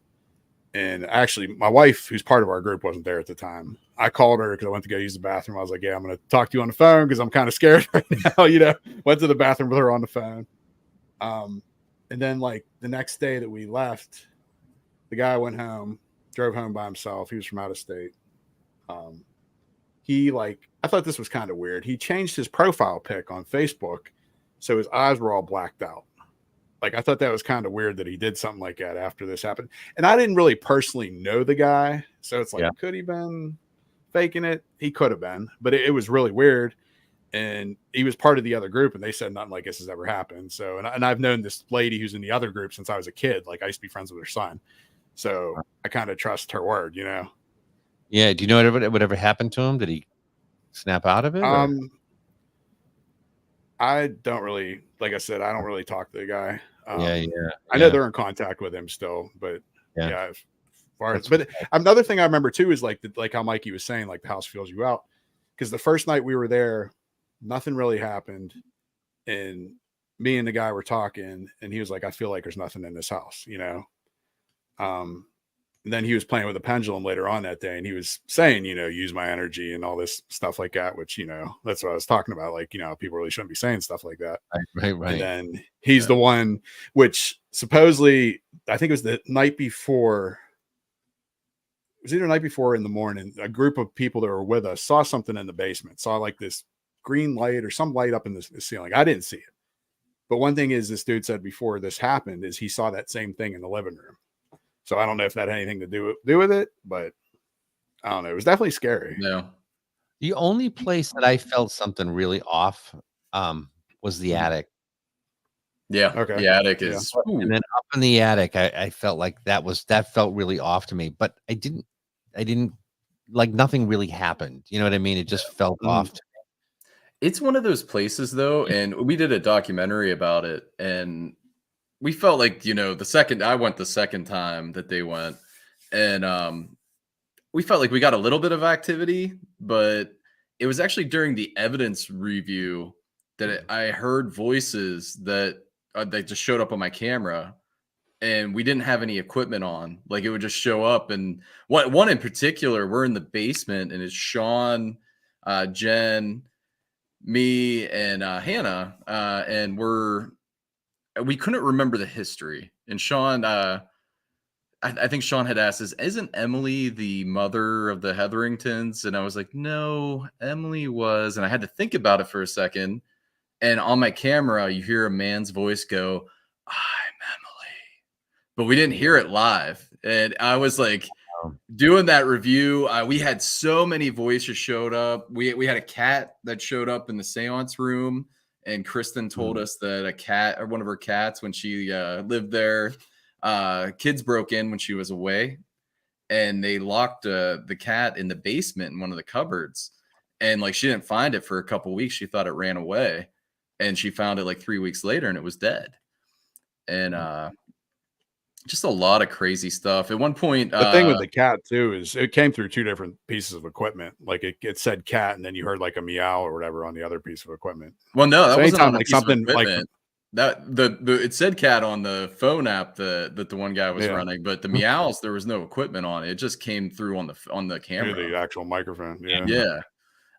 And actually, my wife, who's part of our group, wasn't there at the time. I called her because I went to go use the bathroom. I was like, yeah, I'm going to talk to you on the phone because I'm kind of scared right now. Went to the bathroom with her on the phone. And then, like, the next day that we left, the guy went home, drove home by himself. He was from out of state. I thought this was kind of weird. He changed his profile pic on Facebook, so his eyes were all blacked out. Like, I thought that was kind of weird that he did something like that after this happened. And I didn't really personally know the guy. So it's like, Could he been faking it? He could have been, but it was really weird. And he was part of the other group, and they said nothing like this has ever happened. So, and I've known this lady who's in the other group since I was a kid. Like, I used to be friends with her son. So I kind of trust her word, Yeah. Do you know what ever happened to him? Did he snap out of it? I don't really, like I said, I don't really talk to the guy. I know they're in contact with him still, but as far as, but another thing I remember too is like how Mikey was saying, like the house feels you out. Because the first night we were there, nothing really happened. And me and the guy were talking, and he was like, I feel like there's nothing in this house, you know. And then he was playing with a pendulum later on that day, and he was saying, you know, use my energy and all this stuff like that, which, you know, that's what I was talking about. Like, you know, people really shouldn't be saying stuff like that. Right. And then he's the one, which supposedly, I think it was the night before. It was either the night before or in the morning. A group of people that were with us saw something in the basement, saw like this green light or some light up in the ceiling. I didn't see it. But one thing is, this dude said before this happened is he saw that same thing in the living room. So I don't know if that had anything to do with it, but I don't know. It was definitely scary. No. The only place that I felt something really off was the attic. Yeah. Okay. The attic is. And then up in the attic, I felt like that felt really off to me. But I didn't like, nothing really happened. You know what I mean? It just felt off to me. It's one of those places though, and we did a documentary about it, and we felt like, you know, I went the second time that they went, and we felt like we got a little bit of activity, but it was actually during the evidence review that I heard voices that they just showed up on my camera, and we didn't have any equipment on. Like, it would just show up, and one in particular, we're in the basement, and it's Sean, Jen, me, and Hannah, and we couldn't remember the history. And Sean, I think Sean had asked, isn't Emily the mother of the Hetheringtons? And I was like, no, Emily was. And I had to think about it for a second. And on my camera, you hear a man's voice go, I'm Emily. But we didn't hear it live. And I was like, doing that review, we had so many voices showed up. We had a cat that showed up in the seance room. And Kristen told us that a cat, or one of her cats, when she lived there, kids broke in when she was away, and they locked the cat in the basement in one of the cupboards. And like, she didn't find it for a couple weeks. She thought it ran away, and she found it like 3 weeks later, and it was dead. And just a lot of crazy stuff. At one point, the thing with the cat too is it came through two different pieces of equipment. Like, it said cat, and then you heard like a meow or whatever on the other piece of equipment. Well, no, that So wasn't anytime, on a like, piece of something like equipment. That it said cat on the phone app that the one guy was running, but the meows, there was no equipment on it. It just came through on the camera, through the actual microphone. Yeah.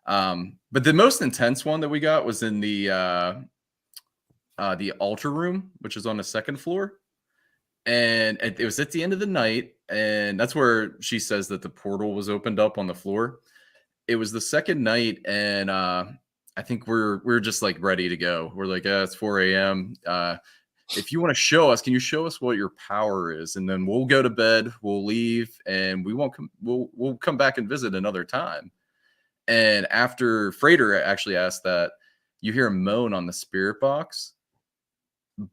But the most intense one that we got was in the altar room, which is on the second floor. And it was at the end of the night, and that's where she says that the portal was opened up on the floor. It was the second night, and I think we're just like ready to go. We're like, it's 4 a.m. If you want to show us, can you show us what your power is? And then we'll go to bed, we'll leave, and we won't come. We'll come back and visit another time. And after Freighter actually asked that, you hear a moan on the spirit box,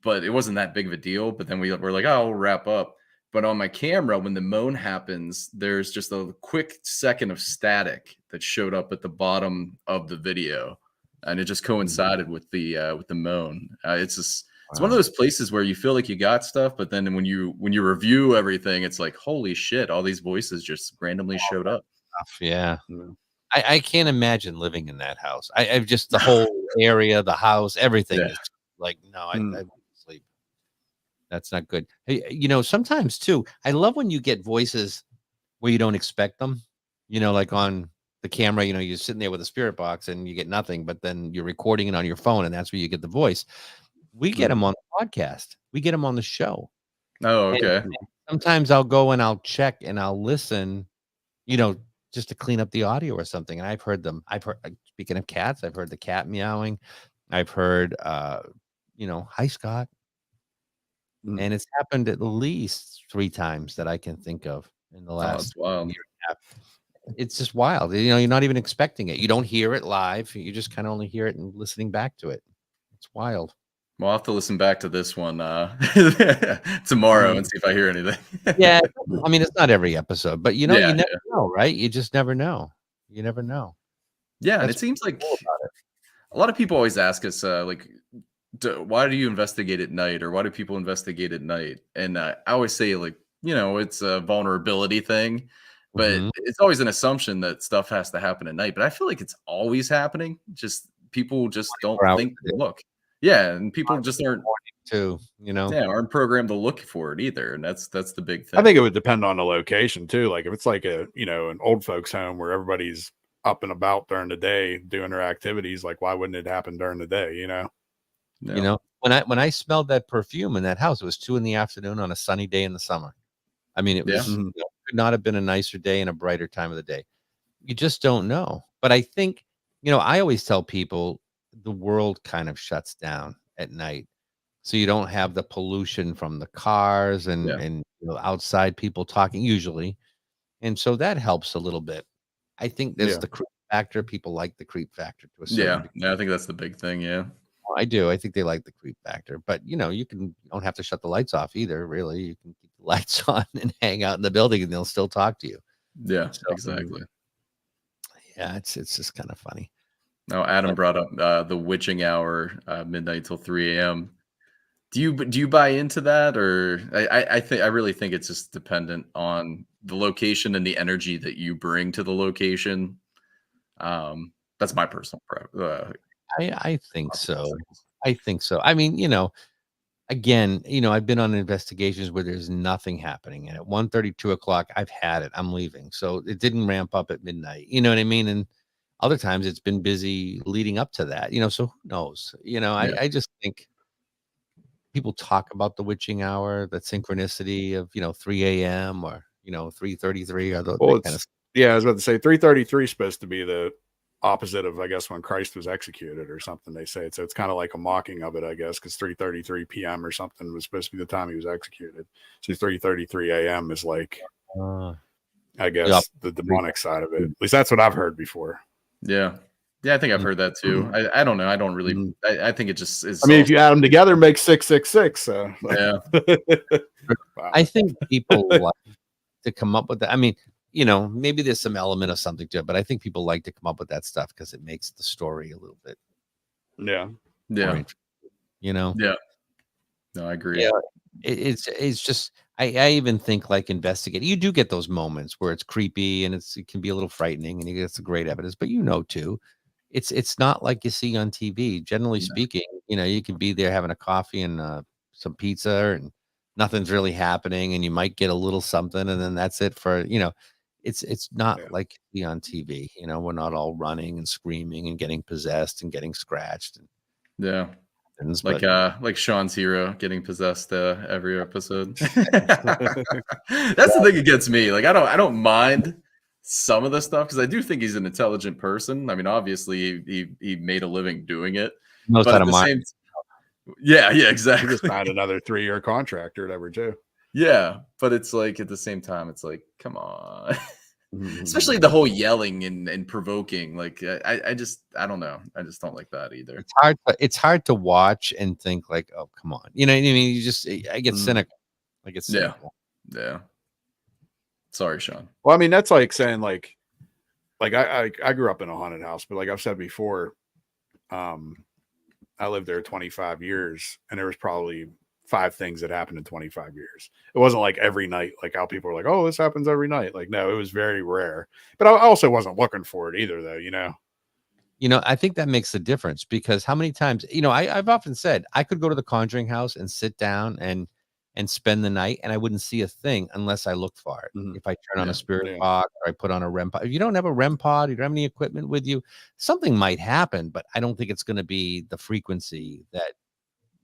but it wasn't that big of a deal. But then we're like, oh, we'll wrap up. But on my camera, when the moan happens, there's just a quick second of static that showed up at the bottom of the video, and it just coincided with the moan. It's one of those places where you feel like you got stuff, but then when you review everything, it's like, holy shit, all these voices just randomly showed up. Yeah. I can't imagine living in that house. I've just, the whole area, the house, everything is like, no, I won't sleep. That's not good. Hey, you know, sometimes too, I love when you get voices where you don't expect them, you know, like on the camera, you know, you're sitting there with a spirit box and you get nothing, but then you're recording it on your phone, and that's where you get the voice. We get them on the podcast. We get them on the show. Oh, okay. And sometimes I'll go and I'll check and I'll listen, you know, just to clean up the audio or something. And I've heard, speaking of cats, I've heard the cat meowing. I've heard, you know, hi, Scott. And it's happened at least 3 times that I can think of in the last year and a half. It's just wild. You know, you're not even expecting it. You don't hear it live. You just kind of only hear it and listening back to it. It's wild. Well, I'll have to listen back to this one tomorrow and see if I hear anything. Yeah. I mean, it's not every episode, but you know, you never know, right? You just never know. You never know. Yeah. And it seems like a lot of people always ask us, like, why do you investigate at night, or why do people investigate at night? And I always say, like, you know, it's a vulnerability thing, but it's always an assumption that stuff has to happen at night. But I feel like it's always happening. Just people just don't think to look. Yeah, and people just aren't too, you know. aren't programmed to look for it either, and that's the big thing. I think it would depend on the location too. Like if it's like a, an old folks home where everybody's up and about during the day doing their activities, like why wouldn't it happen during the day, Yeah. You know, when I smelled that perfume in that house, it was 2 in the afternoon on a sunny day in the summer. I mean, it Yeah. was could not have been a nicer day and a brighter time of the day. You just don't know. But I think, I always tell people the world kind of shuts down at night. So you don't have the pollution from the cars Yeah. and outside people talking usually. And so that helps a little bit. I think there's Yeah. the creep factor. People like the creep factor to a certain Yeah. degree. Yeah, I think that's the big thing. Yeah. I do. I think they like the creep factor. But you don't have to shut the lights off either, really. You can keep the lights on and hang out in the building and they'll still talk to you. Yeah, So, exactly. Yeah, it's just kind of funny. Now, Adam But brought up the witching hour, midnight till 3 a.m. Do you buy into that, or I really think it's just dependent on the location and the energy that you bring to the location. That's my personal I think thoughts on so. things. I think so. I mean, again, I've been on investigations where there's nothing happening. And at 1:30, 2 o'clock, I've had it. I'm leaving. So it didn't ramp up at midnight. You know what I mean? And other times it's been busy leading up to that, so who knows? Yeah, I just think people talk about the witching hour, the synchronicity of, 3 a.m. or, 3:33 or Well, that kind of it's yeah, I was about to say 3:33 is supposed to be the opposite of, I guess, when Christ was executed or something. They say so. It's kind of like a mocking of it, I guess, because 3:33 p.m. or something was supposed to be the time he was executed. So 3:33 a.m. is like, uh, I the guess, the demonic side of it. At least that's what I've heard before. yeah, yeah. I think I've heard that too. I don't know. I don't really. Mhm. I think it just is. I mean, if you add them together, it makes 666. So Yeah, wow. I think people like to come up with that. I mean, maybe there's some element of something to it, but I think people like to come up with that stuff because it makes the story a little bit Yeah. more yeah, interesting, you know? yeah. No, I agree. Yeah. It's just I even think like investigating. You do get those moments where it's creepy and it can be a little frightening and you get some great evidence, but too, it's not like you see on TV. Generally No, speaking, you can be there having a coffee and some pizza and nothing's really happening, and you might get a little something, and then that's it for it's not Yeah. like you see on TV. We're not all running and screaming and getting possessed and getting scratched and yeah. things, Like but like Sean's hero getting possessed every episode. That's the thing that gets me. Like I don't mind some of the stuff because I do think he's an intelligent person. I mean, obviously he made a living doing it, knows but how at to the mind. same yeah, He just exactly. signed another 3-year contract or whatever, too. Yeah, but it's like at the same time, it's like, come on. Mm-hmm. Especially the whole yelling and provoking. Like I don't know. I just don't like that either. It's hard to watch and think like, oh, come on, you know what I mean? I get Mm. cynical. I get Yeah. cynical. Yeah. Sorry, Sean. Well, I mean, that's like saying like I grew up in a haunted house, but like I've said before, I lived there 25 years and there was probably 5 things that happened in 25 years. It wasn't like every night, like how people are like, oh, this happens every night. Like, no, it was very rare, but I also wasn't looking for it either though, I think that makes a difference because how many times, I've often said I could go to the Conjuring house and sit down and spend the night and I wouldn't see a thing unless I looked for it. Mhm. If I turn on Yeah. a spirit Yeah. box or I put on a REM pod. If you don't have a REM pod, you don't have any equipment with you, something might happen, but I don't think it's going to be the frequency that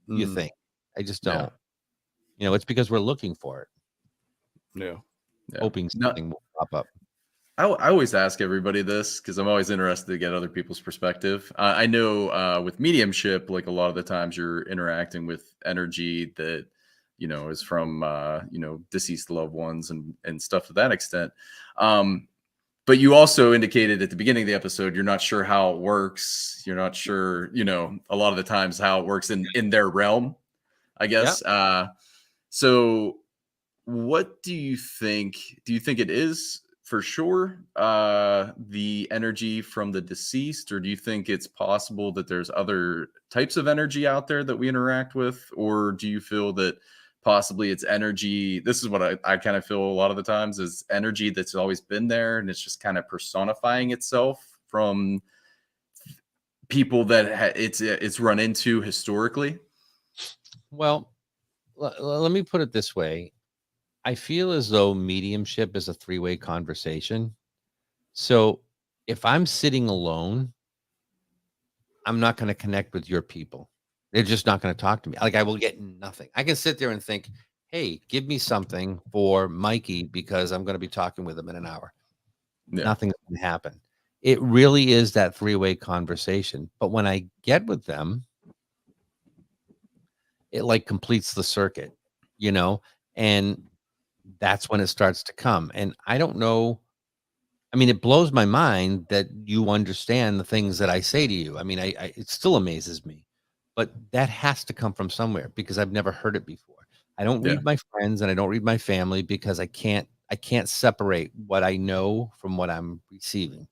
you Mm. think. I just Yeah. don't. It's because we're looking for it, Yeah. Yeah. hoping No, something will pop up. I always ask everybody this because I'm always interested to get other people's perspective. I know with mediumship, like a lot of the times you're interacting with energy that is from deceased loved ones and stuff to that extent. But you also indicated at the beginning of the episode you're not sure how it works. You're not sure, a lot of the times how it works in their realm, I guess. So what do you think? Do you think it is for sure the energy from the deceased, or do you think it's possible that there's other types of energy out there that we interact with, or do you feel that possibly it's energy? This is what I kind of feel a lot of the times is energy that's always been there and it's just kind of personifying itself from people that it's run into historically? Well, let me put it this way. I feel as though mediumship is a three-way conversation. So if I'm sitting alone, I'm not going to connect with your people. They're just not going to talk to me. Like I will get nothing. I can sit there and think, hey, give me something for Mikey because I'm going to be talking with him in an hour. Yeah. Nothing's going to happen. It really is that three-way conversation. But when I get with them, it like completes the circuit, you know, and that's when it starts to come. And I don't know. I mean, it blows my mind that you understand the things that I say to you. I mean, I it still amazes me, but that has to come from somewhere because I've never heard it before. I don't Yeah. read my friends and I don't read my family because I can't separate what I know from what I'm receiving.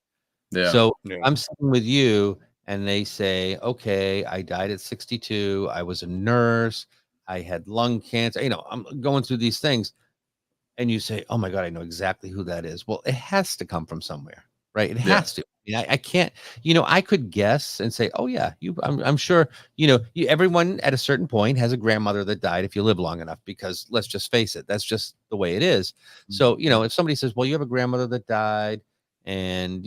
Yeah. So Yeah. I'm sitting with you and they say, okay, I died at 62. I was a nurse. I had lung cancer. I'm going through these things and you say, "Oh my god, I know exactly who that is." Well, it has to come from somewhere, right? It Yeah. has to. I can't. I could guess and say, "Oh yeah, you." I'm sure. Everyone at a certain point has a grandmother that died if you live long enough. Because let's just face it, that's just the way it is. So if somebody says, "Well, you have a grandmother that died," and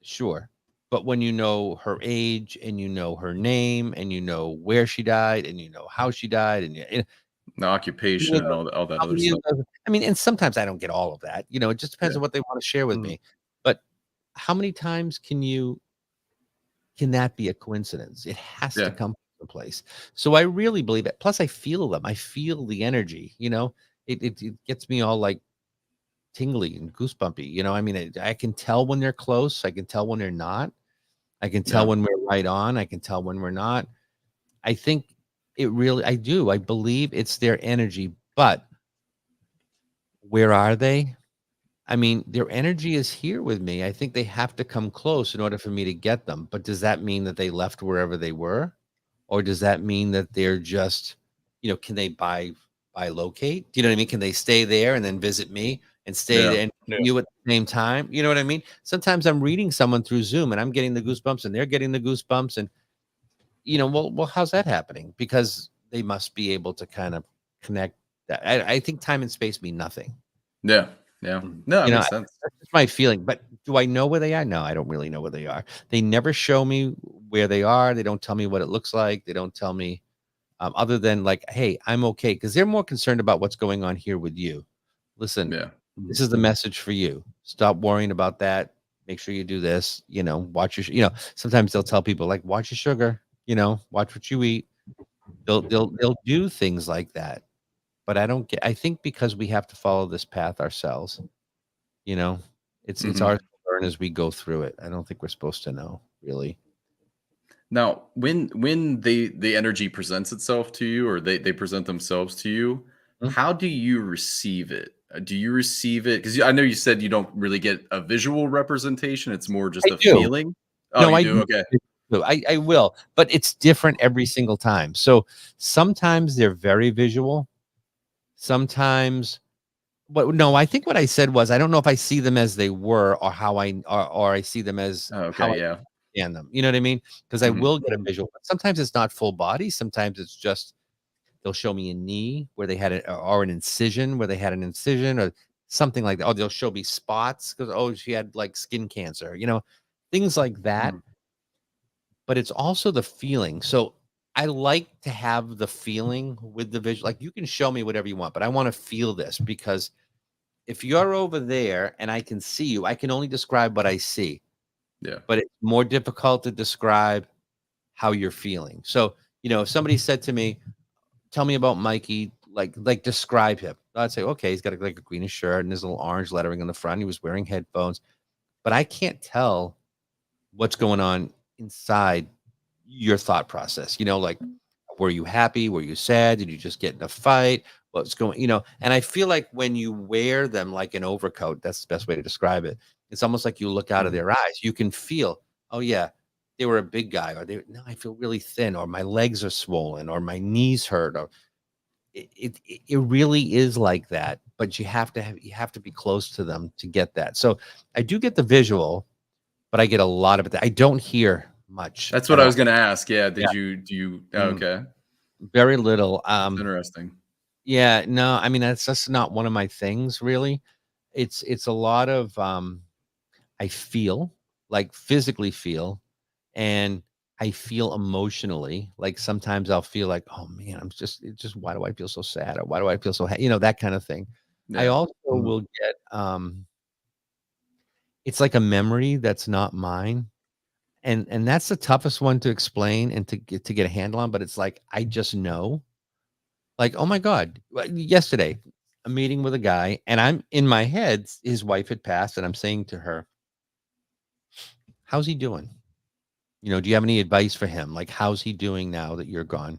sure. But when you know her age and you know her name and you know where she died and you know how she died and The occupation and all that how other many of stuff. those and sometimes I don't get all of that, it just depends Yeah. on what they wanna share with Mhm. me, but how many times can that be a coincidence? It has to Yeah. come from place. So I really believe it, plus I feel them, I feel the energy, it gets me all, like, tingly and goosebumpy, I can tell when they're close, I can tell when they're not, I can tell Yeah. when we're right on, I can tell when we're not. I think I do, I believe it's their energy, but where are they? I mean, their energy is here with me. I think they have to come close in order for me to get them. But does that mean that they left wherever they were? Or does that mean that they're just, can they buy locate? Do you know what I mean? Can they stay there and then visit me and stay Yeah. there and Yeah. you at the same time? You know what I mean? Sometimes I'm reading someone through Zoom and I'm getting the goosebumps and they're getting the goosebumps. And, well, how's that happening? Because they must be able to kind of connect that. I think time and space mean nothing. Yeah. Yeah. Mhm. No, that You know, makes sense. that's just my feeling, but do I know where they are? No, I don't really know where they are. They never show me where they are. They don't tell me what it looks like. They don't tell me, other than like, "Hey, I'm okay," because 'cause they're more concerned about what's going on here with you. "Listen, Yeah. this is the message for you. Stop worrying about that. Make sure you do this, watch your sometimes they'll tell people like, "Watch your sugar," "Watch what you eat." They'll do things like that, but I think because we have to follow this path ourselves. You know, it's Mhm. ours to learn as we go through it. I don't think we're supposed to know, really. Now, when the energy presents itself to you or they present themselves to you, Mhm. how do you receive it? Do you receive it? Because I know you said you don't really get a visual representation, it's more just I a do. feeling? Oh, No, you I do? do. Okay. I will, but it's different every single time. So, sometimes they're very visual. Sometimes no, I think what I said was, I don't know if I see them as they were or how or I see them as Oh, how okay, I yeah. understand them. You know what I mean? Because I Mhm. will get a Mhm. visual, but sometimes it's not full body, sometimes it's just they'll show me a knee where they had it or an incision where they had an incision or something like that. Oh, they'll show me spots because oh, she had like skin cancer, things like that. Mhm. But it's also the feeling. So I like to have the feeling with the visual. Like you can show me whatever you want, but I want to feel this because if you're over there and I can see you, I can only describe what I see, Yeah. but it's more difficult to describe how you're feeling. So, if somebody said to me, tell me about Mikey. Like describe him. I'd say, okay, he's got like a greenish shirt and there's a little orange lettering on the front. He was wearing headphones, but I can't tell what's going on inside your thought process. Like were you happy? Were you sad? Did you just get in a fight? What's going, and I feel like when you wear them like an overcoat, that's the best way to describe it. It's almost like you look out of Mhm. their eyes. You can feel, oh yeah, they were a big guy, or they no, I feel really thin, or my legs are swollen, or my knees hurt, or it really is like that, but you have to be close to them to get that. So I do get the visual, but I get a lot of it. I don't hear much That's at what I all. was gonna ask. Yeah. Yeah. Do you Mm, okay. very little. Interesting. Yeah, no, I mean, that's just not one of my things really. It's a lot of I feel, like physically feel, and I feel emotionally. Like sometimes I'll feel like, oh man, it's just why do I feel so sad? Or why do I feel so that kind of thing. I Yeah. also will get it's like a memory that's not mine. And that's the toughest one to explain and to get a handle on, but it's like I just know. Like, oh my God, yesterday, a meeting with a guy, and I'm in my head, his wife had passed, and I'm saying to her, how's he doing? Do you have any advice for him? Like, how's he doing now that you're gone?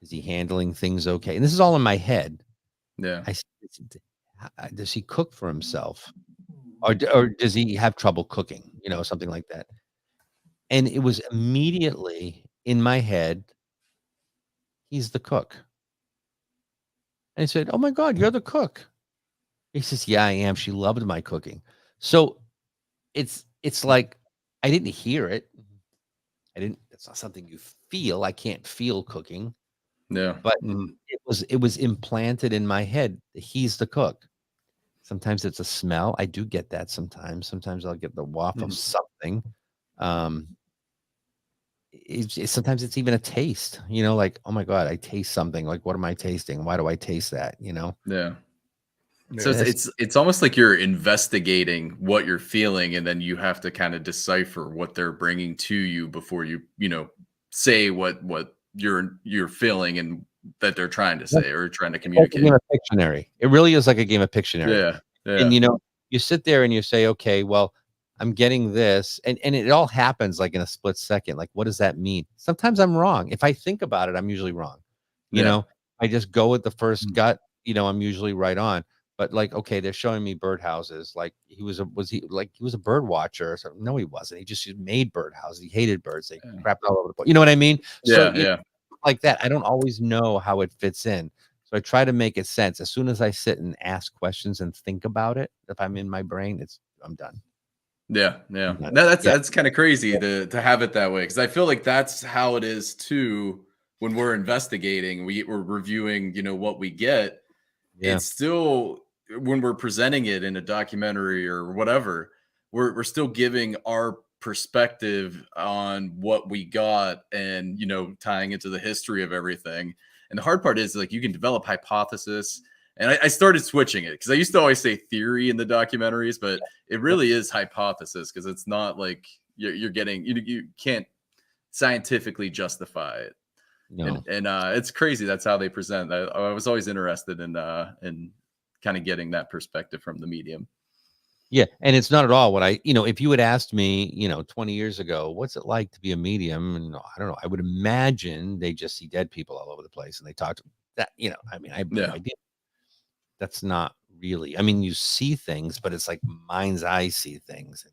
Is he handling things okay? And this is all in my head. Yeah. I s- it's- d- does he cook for himself, or does he have trouble cooking? Something like that. And it was immediately in my head, he's the cook. And I said, oh my God, you're the cook. He says, yeah, I am. She loved my cooking. So it's like I didn't hear it. I didn't It's not something you feel. I can't feel cooking, Yeah. but Mhm. it was implanted in my head. He's the cook. Sometimes it's a smell. I do get that sometimes. Sometimes I'll get the waft of Mhm. something. Um, sometimes it's even a taste, like, oh my God, I taste something. Like, what am I tasting? Why do I taste that? Yeah. So Yeah. it's almost like you're investigating what you're feeling, and then you have to kind of decipher what they're bringing to you before you say what you're feeling and that they're trying to say or trying to It's like a game communicate. of Pictionary. It really is like a game of Pictionary. Yeah. And, Yeah. you sit there and you say, "Okay, well, I'm getting this," and it all happens, like, in a split second. Like, what does that mean? Sometimes I'm wrong. If I think about it, I'm usually wrong. You Yeah. know? I just go with the first Mm. gut, I'm usually right on. But, like, okay, they're showing me birdhouses. Like, he was a bird watcher or something? No, he wasn't. He made birdhouses. He hated birds. They Yeah. crapped all over the place. You know what I mean? So, Yeah. Yeah. like that. I don't always know how it fits in. So I try to make it sense. As soon as I sit and ask questions and think about it, if I'm in my brain, I'm done. Yeah, I'm yeah. done. No, that's Yeah. that's kind of crazy to have it that way because I feel like that's how it is too when we're investigating. We're reviewing, what we get. Yeah. It's still when we're presenting it in a documentary or whatever, we're still giving our perspective on what we got and tying into the history of everything. And the hard part is like you can develop hypothesis. And I started switching it because I used to always say theory in the documentaries, but it Yep. really is hypothesis because it's not like you're getting you can't scientifically justify it No. and it's crazy that's how they present. I was always interested in kind of getting that perspective from the medium. Yeah. And it's not at all what if you had asked me, 20 years ago, what's it like to be a medium? And I don't know, I would imagine they just see dead people all over the place and they talk to that, I mean, I have no Yeah. idea. That's not really, I mean, you see things, but it's like mind's eye see things.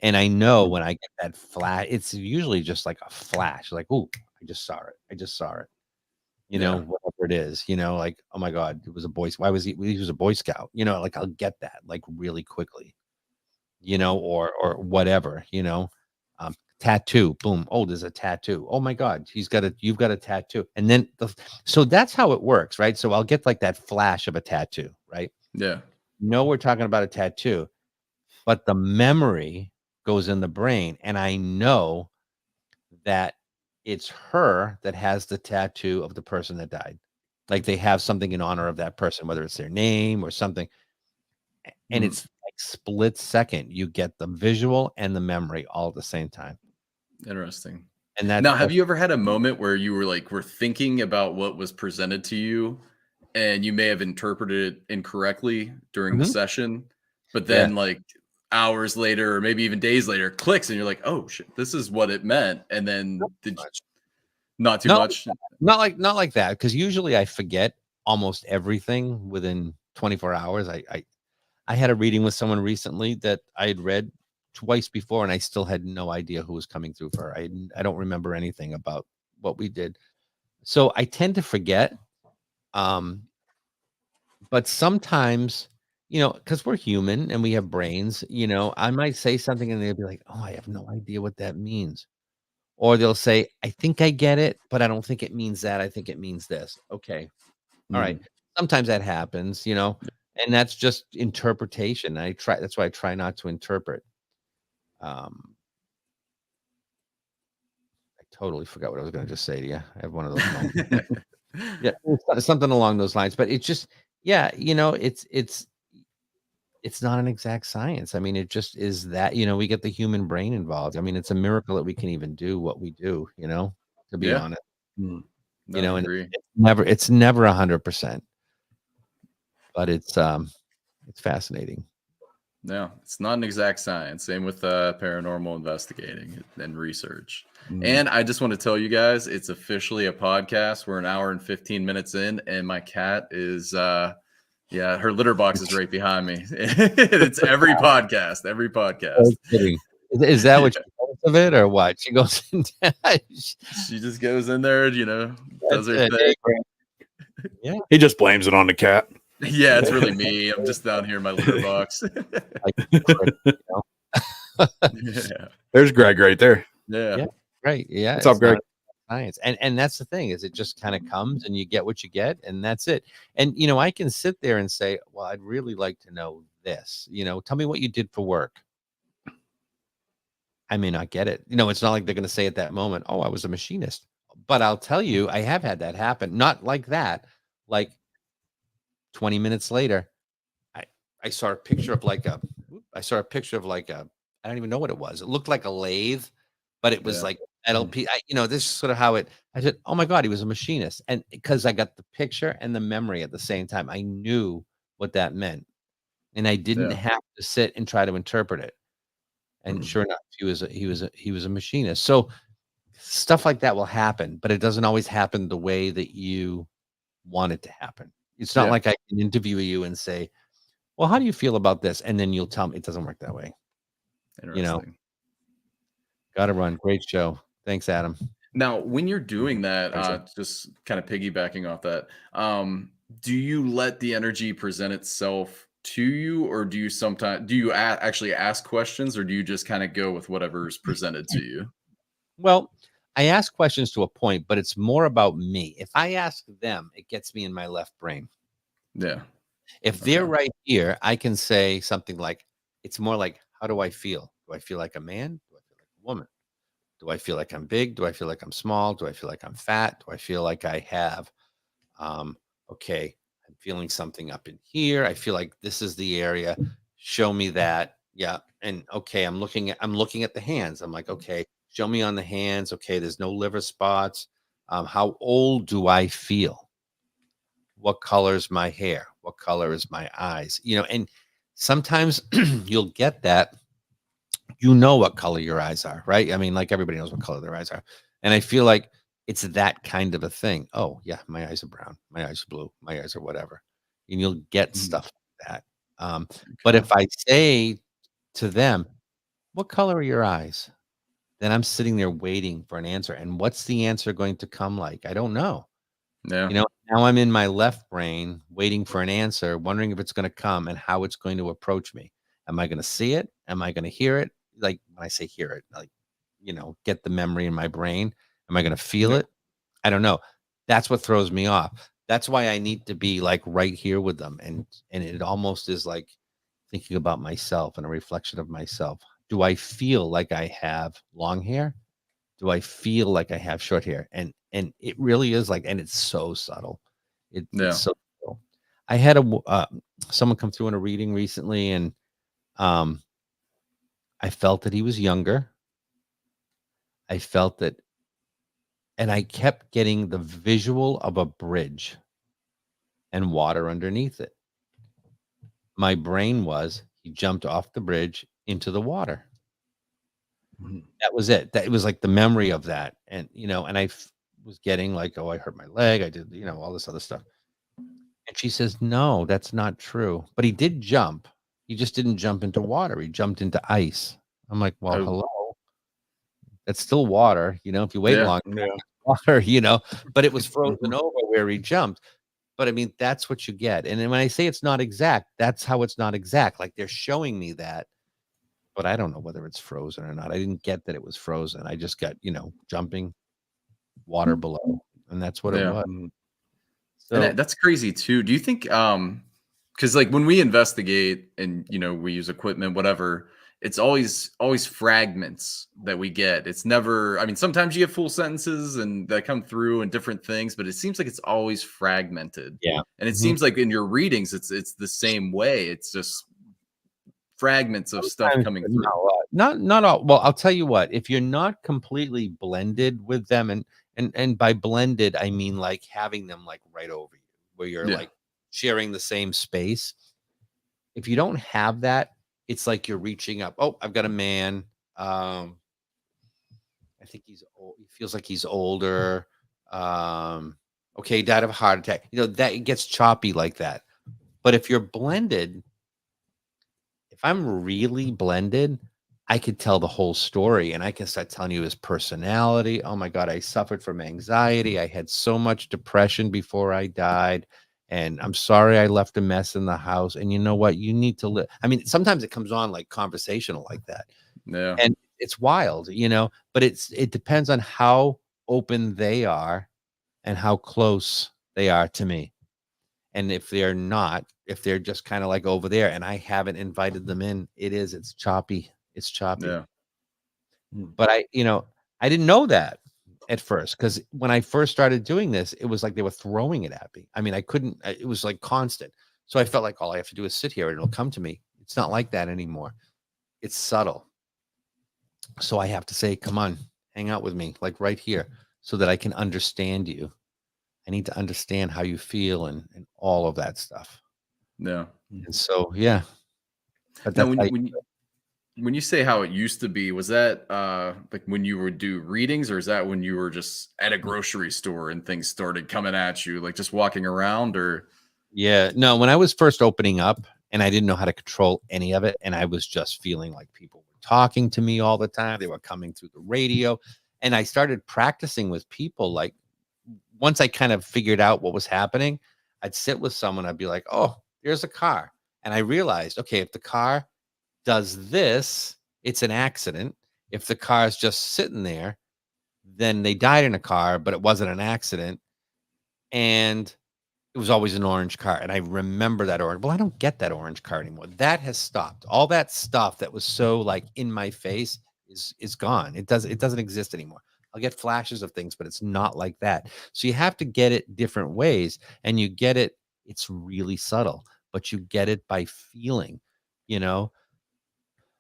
And I know Mm. when I get that flash, it's usually just like a flash, like, oh, I just saw it. I just saw it. Yeah. Whatever it is, like, oh my God, it was a boy. Why was he was a Boy Scout? Like I'll get that like really quickly, or whatever, tattoo, boom. Oh, there's a tattoo. Oh my God, you've got a tattoo. And then so that's how it works, right? So I'll get like that flash of a tattoo, right? Yeah. No, we're talking about a tattoo, but the memory goes in the brain. And I know that it's her that has the tattoo of the person that died. Like they have something in honor of that person, whether it's their name or something. And Mhm. it's like split second. You get the visual and the memory all at the same time. Interesting. And Now, have that's you ever had a moment where you were thinking about what was presented to you and you may have interpreted it incorrectly during the Mhm. session, but Yeah. then like hours later or maybe even days later clicks and you're like, "Oh shit, this is what it meant." And then Much. not too Not much. not like that. Because usually I forget almost everything within 24 hours. I had a reading with someone recently that I had read twice before, and I still had no idea who was coming through for her. I don't remember anything about what we did. So I tend to forget. Um, but sometimes, because we're human and we have brains, I might say something and they'll be like, "Oh, I have no idea what that means." Or they'll say, I think I get it, but I don't think it means that. I think it means this. Okay. All right. Sometimes that happens, and that's just interpretation. That's why I try not to interpret. I totally forgot what I was going to just say to you. I have one of those moments. Yeah, something along those lines. But it's just, it's not an exact science. I mean, it just is that, we get the human brain involved. I mean, it's a miracle that we can even do what we do, to be Yeah. honest. No, And I agree. it's never 100%, but it's fascinating. Yeah, it's not an exact science. Same with paranormal investigating and research. And I just want to tell you guys, it's officially a podcast. We're an hour and 15 minutes in, and my cat is her litter box is right behind me. It's every podcast. No kidding. Is that what you think of it, or what? She goes in She just goes in there, does her That's thing. it. Yeah. He just blames it on the cat. Yeah, it's really me. I'm just down here in my litter box. Yeah. There's Greg right there. Yeah. Right. Yeah. What's up, Greg? Science. And that's the thing, is it just kind of comes and you get what you get, and that's it. And I can sit there and say, well, I'd really like to know this. Tell me what you did for work. I may not get it. It's not like they're going to say at that moment, oh, I was a machinist. But I'll tell you, I have had that happen. Not like that. Like 20 minutes later, I saw a picture of like a I don't even know what it was. It looked like a lathe, but it was like metal piece. This is sort of how I said, oh my God, he was a machinist. And because I got the picture and the memory at the same time, I knew what that meant. And I didn't have to sit and try to interpret it. And sure enough, he was a machinist. So stuff like that will happen, but it doesn't always happen the way that you want it to happen. It's not like I can interview you and say, well, how do you feel about this? And then you'll tell me. It doesn't work that way. Interesting. Gotta run. Great show. Thanks, Adam. Now, when you're doing that, just kind of piggybacking off that, do you let the energy present itself to you, or do you actually ask questions, or do you just kind of go with whatever's presented to you? Well, I ask questions to a point, but it's more about me. If I ask them, it gets me in my left brain. Yeah. If they're right here, I can say something like, it's more like, how do I feel? Do I feel like a man? Do I feel like a woman? Do I feel like I'm big? Do I feel like I'm small? Do I feel like I'm fat? Do I feel like I have, okay, I'm feeling something up in here. I feel like this is the area. Show me that. Yeah. And okay, I'm looking at the hands. I'm like, okay, show me on the hands. Okay, there's no liver spots. How old do I feel? What color is my hair? What color is my eyes? And sometimes you'll get that. What color your eyes are, right? I mean, like everybody knows what color their eyes are. And I feel like it's that kind of a thing. Oh, yeah, my eyes are brown. My eyes are blue. My eyes are whatever. And you'll get stuff like that. But if I say to them, what color are your eyes? Then I'm sitting there waiting for an answer. And what's the answer going to come like? I don't know. Yeah. Now I'm in my left brain waiting for an answer, wondering if it's going to come and how it's going to approach me. Am I going to see it? Am I going to hear it? Like when I say hear it, like, get the memory in my brain. Am I going to feel it? I don't know. That's what throws me off. That's why I need to be like right here with them. And it almost is like thinking about myself and a reflection of myself. Do I feel like I have long hair? Do I feel like I have short hair? And it really is like, and it's so subtle. It's so subtle. I had someone come through in a reading recently, and I felt that he was younger. I felt that, and I kept getting the visual of a bridge and water underneath it. My brain was, he jumped off the bridge into the water. That was it. That it was like the memory of that. And, and I was getting like, oh, I hurt my leg. I did, all this other stuff. And she says, no, that's not true. But he did jump. He just didn't jump into water. He jumped into ice. I'm like, well, hello. That's still water. If you wait long, water, but it was frozen over where he jumped. But I mean, that's what you get. And then when I say it's not exact, that's how it's not exact. Like they're showing me that. but I don't know whether it's frozen or not. I didn't get that it was frozen. I just got, jumping, water below, and that's what it Yeah. was. Mhm. And So that's crazy too. Do you think because like when we investigate and we use equipment, whatever, it's always fragments that we get. It's never, I mean, sometimes you get full sentences and that come through and different things, but it seems like it's always fragmented. yeah. And it Mhm. seems like in your readings, it's the same way. It's just fragments of stuff Sometimes, coming but through. not a lot. Not all. Well, I'll tell you what, if you're not completely blended with them, and by blended, I mean like having them like right over you, where you're Yeah. like sharing the same space. If you don't have that, it's like you're reaching up. Oh, I've got a man. Um, I think he's old. He feels like he's older. Okay, died of a heart attack. That it gets choppy like that. But if you're blended, if I'm really blended, I could tell the whole story and I can start telling you his personality. Oh my God, I suffered from anxiety. I had so much depression before I died. And I'm sorry I left a mess in the house. And you know what? You need to live. I mean, sometimes it comes on like conversational like that. Yeah. And it's wild, but it depends on how open they are and how close they are to me. And if they're not, if they're just kind of like over there and I haven't invited them in, it's choppy. It's choppy. Yeah. But I didn't know that at first because when I first started doing this, it was like they were throwing it at me. I mean, it was like constant. So I felt like all I have to do is sit here and it'll come to me. It's not like that anymore. It's subtle. So I have to say, come on, hang out with me, like right here, so that I can understand you. I need to understand how you feel and all of that stuff. Yeah. And so, yeah, but Now that's how when you say how it used to be, was that like when you would do readings, or is that when you were just at a grocery store and things started coming at you, like just walking around, or yeah, no, when I was first opening up and I didn't know how to control any of it, and I was just feeling like people were talking to me all the time, they were coming through the radio, and I started practicing with people. Like once I kind of figured out what was happening, I'd sit with someone, I'd be like, oh, there's a car. And I realized, okay, if the car does this, it's an accident. If the car is just sitting there, then they died in a car, but it wasn't an accident. And it was always an orange car. And I remember that orange. Well, I don't get that orange car anymore. That has stopped. All that stuff that was so like in my face is gone. It doesn't exist anymore. I'll get flashes of things, but it's not like that. So you have to get it different ways. And you get it, it's really subtle, but you get it by feeling, you know.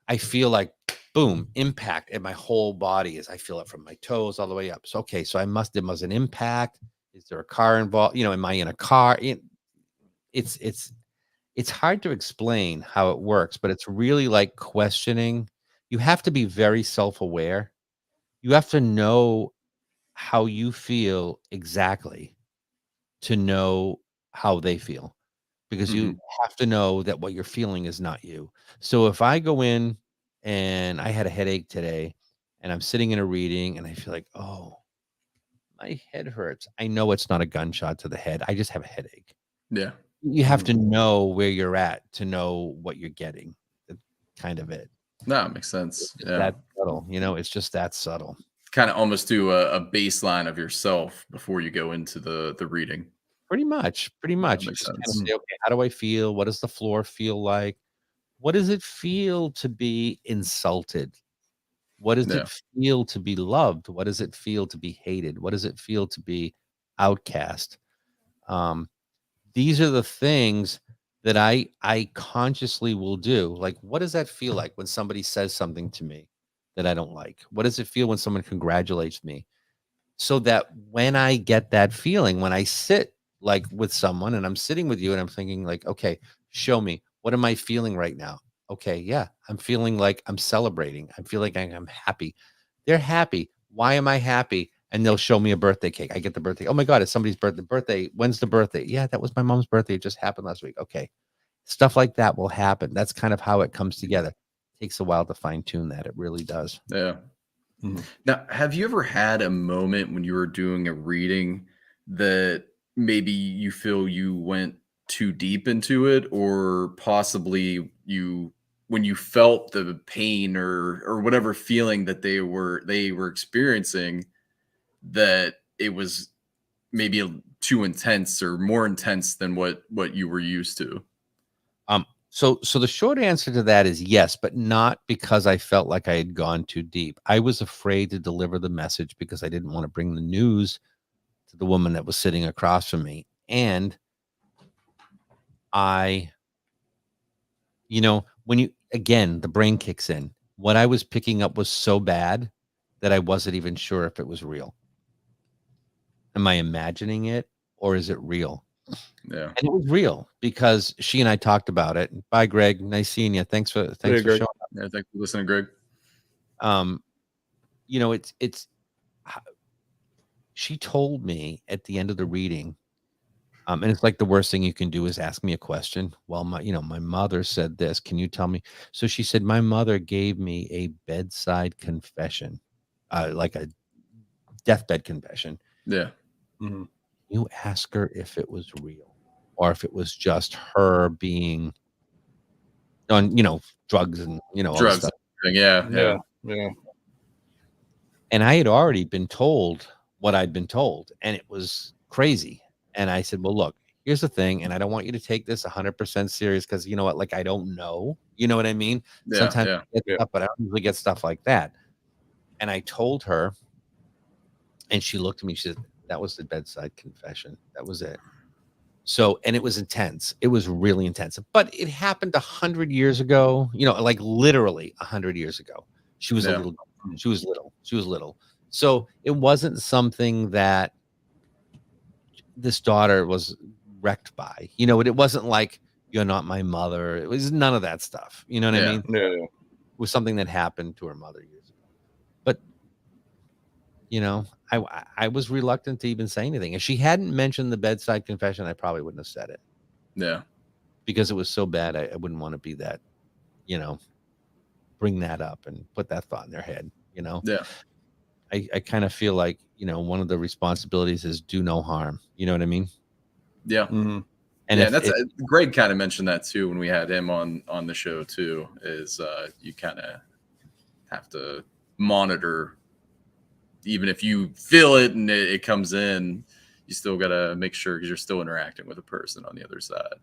I feel like boom, impact in my whole body as I feel it from my toes all the way up. So okay, so there was an impact. Is there a car involved? Am I in a car? It's it's hard to explain how it works, but it's really like questioning. You have to be very self-aware. You have to know how you feel exactly to know how they feel, because you Mhm. have to know that what you're feeling is not you. So if I go in and I had a headache today and I'm sitting in a reading and I feel like, oh, my head hurts. I know it's not a gunshot to the head. I just have a headache. Yeah. You have Mhm. to know where you're at to know what you're getting. That's kind of it. No, it makes It's sense. just Yeah. that subtle, it's just that subtle. Kind of almost do a baseline of yourself before you go into the reading. Pretty much, pretty That much. You makes just kind of sense. say, okay, how do I feel? What does the floor feel like? What does it feel to be insulted? What does Yeah. it feel to be loved? What does it feel to be hated? What does it feel to be outcast? Um, these are the things that I consciously will do. Like, what does that feel like when somebody says something to me that I don't like? What does it feel when someone congratulates me? So that when I get that feeling, when I sit like with someone and I'm sitting with you and I'm thinking like, okay, show me, what am I feeling right now? Okay, yeah, I'm feeling like I'm celebrating. I feel like I'm happy. They're happy. Why am I happy? And they'll show me a birthday cake. I get the birthday. Oh my God, it's somebody's birthday. Birthday. When's the birthday? Yeah, that was my mom's birthday. It just happened last week. Okay. Stuff like that will happen. That's kind of how it comes together. Takes a while to fine tune that. It really does. Yeah. Mhm. Now, have you ever had a moment when you were doing a reading that maybe you feel you went too deep into it, or possibly you when you felt the pain or whatever feeling that they were experiencing, that it was maybe too intense or more intense than what you were used to. So the short answer to that is yes, but not because I felt like I had gone too deep. I was afraid to deliver the message because I didn't want to bring the news to the woman that was sitting across from me. And when the brain kicks in. What I was picking up was so bad that I wasn't even sure if it was real. Am I imagining it or is it real? Yeah. And it was real because she and I talked about it. Bye, Greg. Nice seeing you. Thanks for Greg. showing up. Yeah, thanks for listening, Greg. It's she told me at the end of the reading, and it's like the worst thing you can do is ask me a question. Well, my mother said this. Can you tell me? So she said, my mother gave me a bedside confession, like a deathbed confession. Yeah. Mm-hmm. You ask her if it was real or if it was just her being on, drugs and, all this Drugs. stuff. Yeah. And I had already been told what I'd been told, and it was crazy. And I said, well, look, here's the thing. And I don't want you to take this 100% serious because you know what? Like, I don't know. You know what I mean? Yeah, Sometimes yeah. I get stuff, but I don't usually get stuff like that. And I told her, and she looked at me. She said, that was the bedside confession. That was it. So, and it was intense. It was really intense. But it happened 100 years ago, like literally 100 years ago. She was a little. She was little. So it wasn't something that this daughter was wrecked by. It wasn't like, you're not my mother. It was none of that stuff. You know what I mean? Yeah. It was something that happened to her mother years ago. But, I was reluctant to even say anything. If she hadn't mentioned the bedside confession, I probably wouldn't have said it. Yeah. Because it was so bad, I wouldn't want to be that, bring that up and put that thought in their head, Yeah. I kind of feel like, one of the responsibilities is do no harm. You know what I mean? Yeah. Mm-hmm. And Greg kind of mentioned that too when we had him on the show too, is you kind of have to monitor, even if you feel it and it comes in, you still got to make sure because you're still interacting with a person on the other side.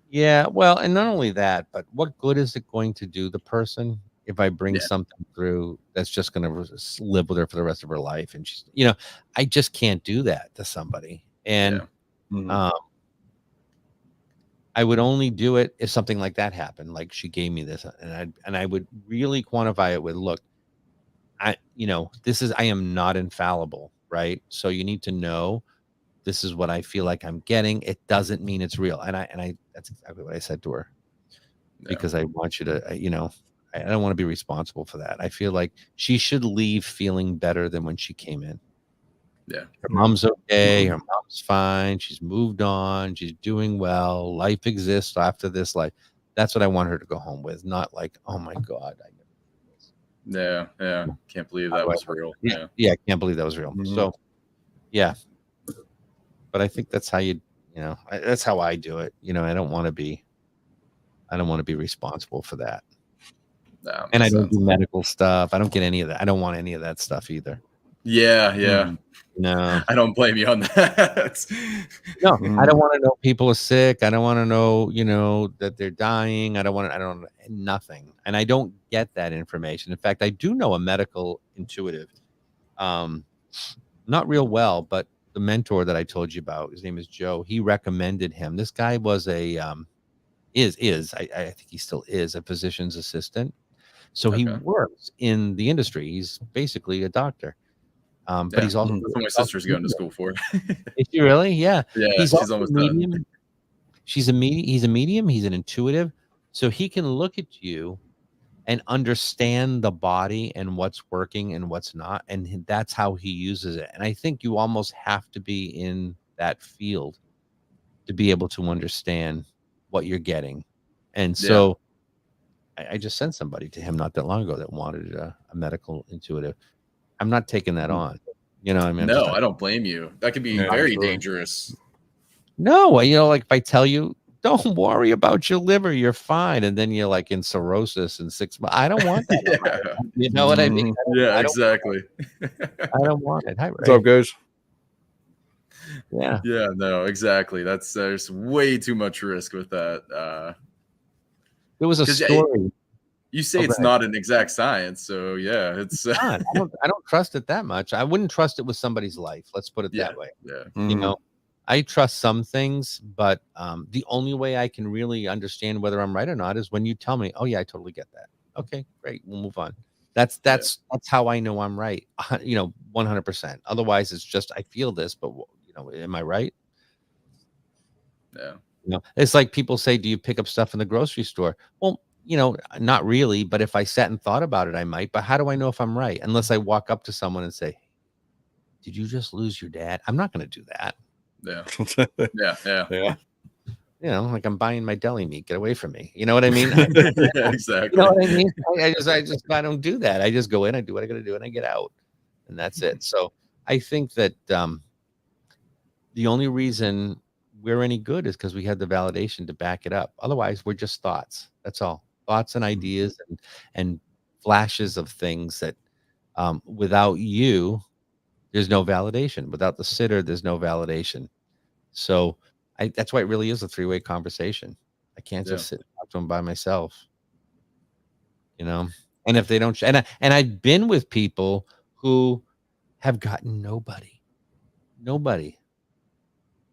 Yeah. Well, and not only that, but what good is it going to do the person if I bring something through that's just going to live with her for the rest of her life? And she's, I just can't do that to somebody. And, I would only do it if something like that happened. Like she gave me this and I would really quantify it with, look, I am not infallible. Right. So you need to know this is what I feel like I'm getting. It doesn't mean it's real. And I that's exactly what I said to her because I want you to, I don't want to be responsible for that. I feel like she should leave feeling better than when she came in. Yeah. Her mom's okay. Her mom's fine. She's moved on. She's doing well. Life exists after this life. That's what I want her to go home with. Not like, oh my God. Yeah. Can't believe that was real. Yeah. I can't believe that was real. Mm-hmm. So, yeah. But I think that's how that's how I do it. I don't want to be responsible for that. And I don't do medical stuff. I don't get any of that. I don't want any of that stuff either. Yeah. No, I don't blame you on that. No, I don't want to know people are sick. I don't want to know, that they're dying. I don't nothing. And I don't get that information. In fact, I do know a medical intuitive, not real well, but the mentor that I told you about, his name is Joe. He recommended him. This guy was I think he still is a physician's assistant. So he works in the industry. He's basically a doctor. But he's also that's what my sister's going to school for. Is she really? Yeah. Yeah, He's almost medium. done. He's a medium. He's an intuitive. So he can look at you and understand the body and what's working and what's not. And that's how he uses it. And I think you almost have to be in that field to be able to understand what you're getting. And so I just sent somebody to him not that long ago that wanted a medical intuitive. I'm not taking that on. I mean, I don't blame you. That could be very dangerous. No, like if I tell you don't worry about your liver. You're fine. And then you're like in cirrhosis in 6 months. I don't want that. Yeah. You know what I mean? Yeah, I don't, exactly. I don't want it. Hi, What's Ray. up, guys? Yeah. Yeah, no, exactly. There's way too much risk with that. There was a 'Cause, story. You say Oh, it's go ahead. not an exact science, so yeah, it's Not. I don't trust it that much. I wouldn't trust it with somebody's life. Let's put it yeah, that way. yeah, You know, I trust some things, but the only way I can really understand whether I'm right or not is when you tell me, "Oh yeah, I totally get that." Okay, great. We'll move on. That's how I know I'm right. 100%. Otherwise, it's just I feel this, but am I right? yeah, It's like people say, "Do you pick up stuff in the grocery store?" Well, not really, but if I sat and thought about it, I might. But how do I know if I'm right? Unless I walk up to someone and say, "Did you just lose your dad?" I'm not going to do that. yeah, yeah, Yeah. Like I'm buying my deli meat. Get away from me. You know what I mean? yeah, exactly. You know what I mean? I don't do that. I just go in, I do what I got to do, and I get out, and that's it. So I think that the only reason we're any good is because we had the validation to back it up. Otherwise, we're just thoughts. That's all. Thoughts and ideas and flashes of things that without you, there's no validation. Without the sitter, there's no validation. So that's why it really is a three-way conversation. I can't just sit and talk to them by myself. And if they don't, and I've been with people who have gotten nobody.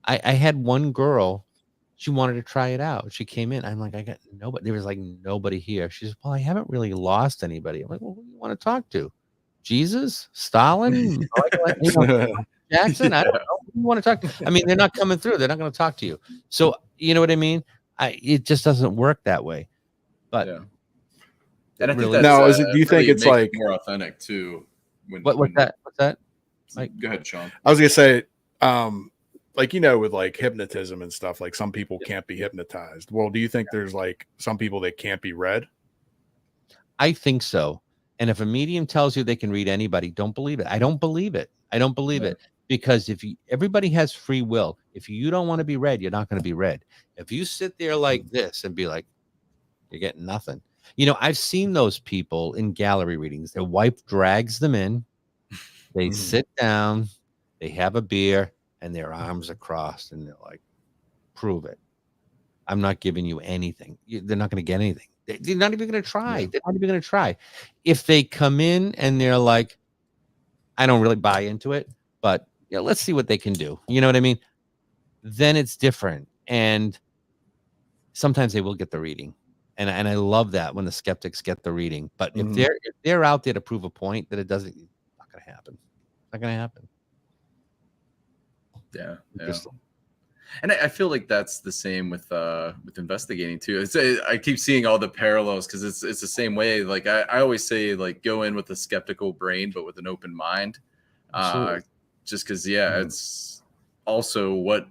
I had one girl, she wanted to try it out. She came in. I'm like, I got nobody. There was like nobody here. She says, well, I haven't really lost anybody. I'm like, well, who do you want to talk to? Jesus? Stalin? Jackson? I don't know. Who do you want to talk to? I mean, they're not coming through. They're not going to talk to you. So, you know what I mean? It just doesn't work that way. But yeah. And I think really- that's, Now, do you think it's makes it like more authentic too? what's that? Like, Go ahead, Sean. I was gonna say, like with like hypnotism and stuff, like some people can't be hypnotized. Well, do you think there's like some people that can't be read? I think so. And if a medium tells you they can read anybody, don't believe it. I don't believe it. Because everybody has free will. If you don't want to be read, you're not going to be read. If you sit there like this and be like, you're getting nothing. I've seen those people in gallery readings. Their wife drags them in. They sit down, they have a beer, and their arms are crossed, and they're like, prove it. I'm not giving you anything. They're not going to get anything. They're not even going to try. They're not even going to try. If they come in and they're like, I don't really buy into it, but let's see what they can do. You know what I mean? Then it's different. And sometimes they will get the reading. And I love that when the skeptics get the reading. But if they're out there to prove a point that it's not going to happen. It's not going to happen. Yeah. And I feel like that's the same with investigating too. I keep seeing all the parallels because it's the same way. Like I always say, like go in with a skeptical brain, but with an open mind. Just because, it's also what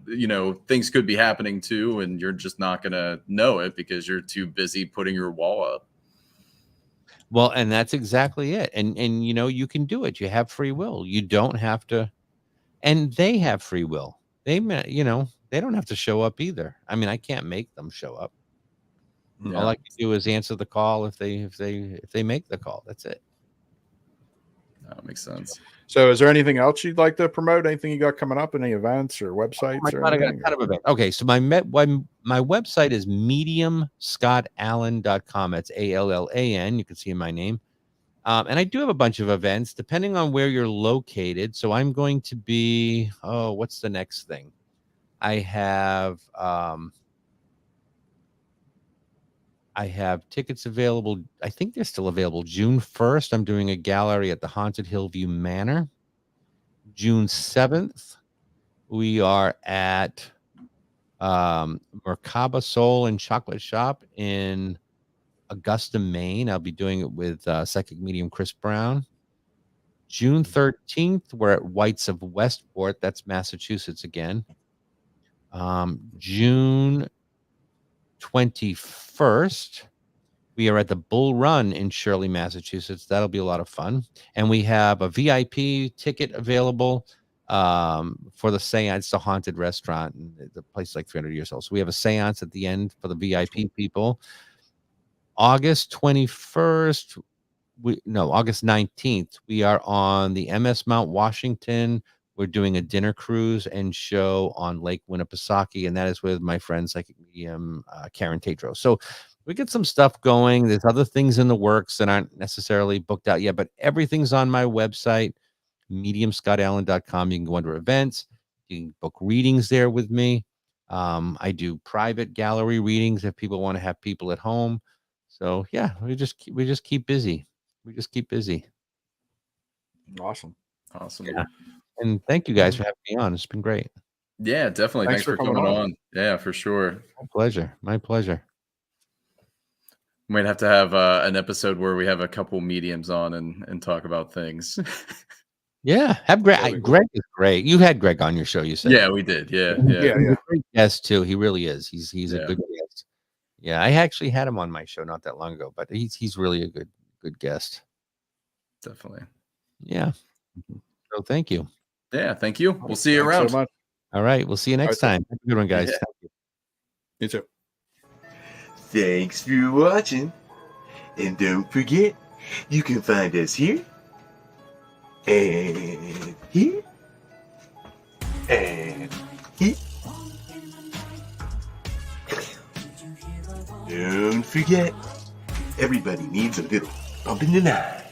things could be happening too, and you're just not gonna know it because you're too busy putting your wall up. Well, and that's exactly it. And you can do it. You have free will. You don't have to. And they have free will. They don't have to show up either. I mean, I can't make them show up. All I can do is answer the call if they make the call. That's it. That makes sense. So, is there anything else you'd like to promote? Anything you got coming up? Any events or websites? I got a ton of events. Okay, so my website is mediumscottallan.com. That's ALLAN. You can see my name. And I do have a bunch of events depending on where you're located. So I'm going to be, what's the next thing? I have tickets available. I think they're still available. June 1st, I'm doing a gallery at the Haunted Hillview Manor. June 7th, we are at Merkaba Soul and Chocolate Shop in Augusta, Maine. I'll be doing it with psychic medium Chris Brown. June 13th, we're at Whites of Westport. That's Massachusetts again. June 21st, we are at the Bull Run in Shirley, Massachusetts. That'll be a lot of fun. And we have a VIP ticket available for the seance. It's a haunted restaurant, and the place is like 300 years old. So we have a seance at the end for the VIP people. August 21st, August 19th, we are on the MS Mount Washington. We're doing a dinner cruise and show on Lake Winnipesaukee, and that is with my friend, psychic medium Karen Tadros. So we get some stuff going. There's other things in the works that aren't necessarily booked out yet, but everything's on my website, mediumscottallen.com. You can go under events. You can book readings there with me. I do private gallery readings if people want to have people at home. So yeah, we just keep busy. We just keep busy. Awesome. Yeah. And thank you guys for having me on. It's been great. Yeah, definitely. Thanks for coming on. Yeah, for sure. My pleasure. My pleasure. We might have to have an episode where we have a couple mediums on and talk about things. Yeah, have Greg. Greg is great. You had Greg on your show, you said. Yeah, we did. Yeah. He's a great guest too. He really is. He's a good guest. Yeah, I actually had him on my show not that long ago, but he's really a good guest. Definitely. Yeah. So thank you. Yeah, thank you. We'll see you around. So much. All right, we'll see you next time. Have a good one, guys. Yeah. Thank you. You too. Thanks for watching. And don't forget, you can find us here, and here, and here. Don't forget, everybody needs a little bump in the night.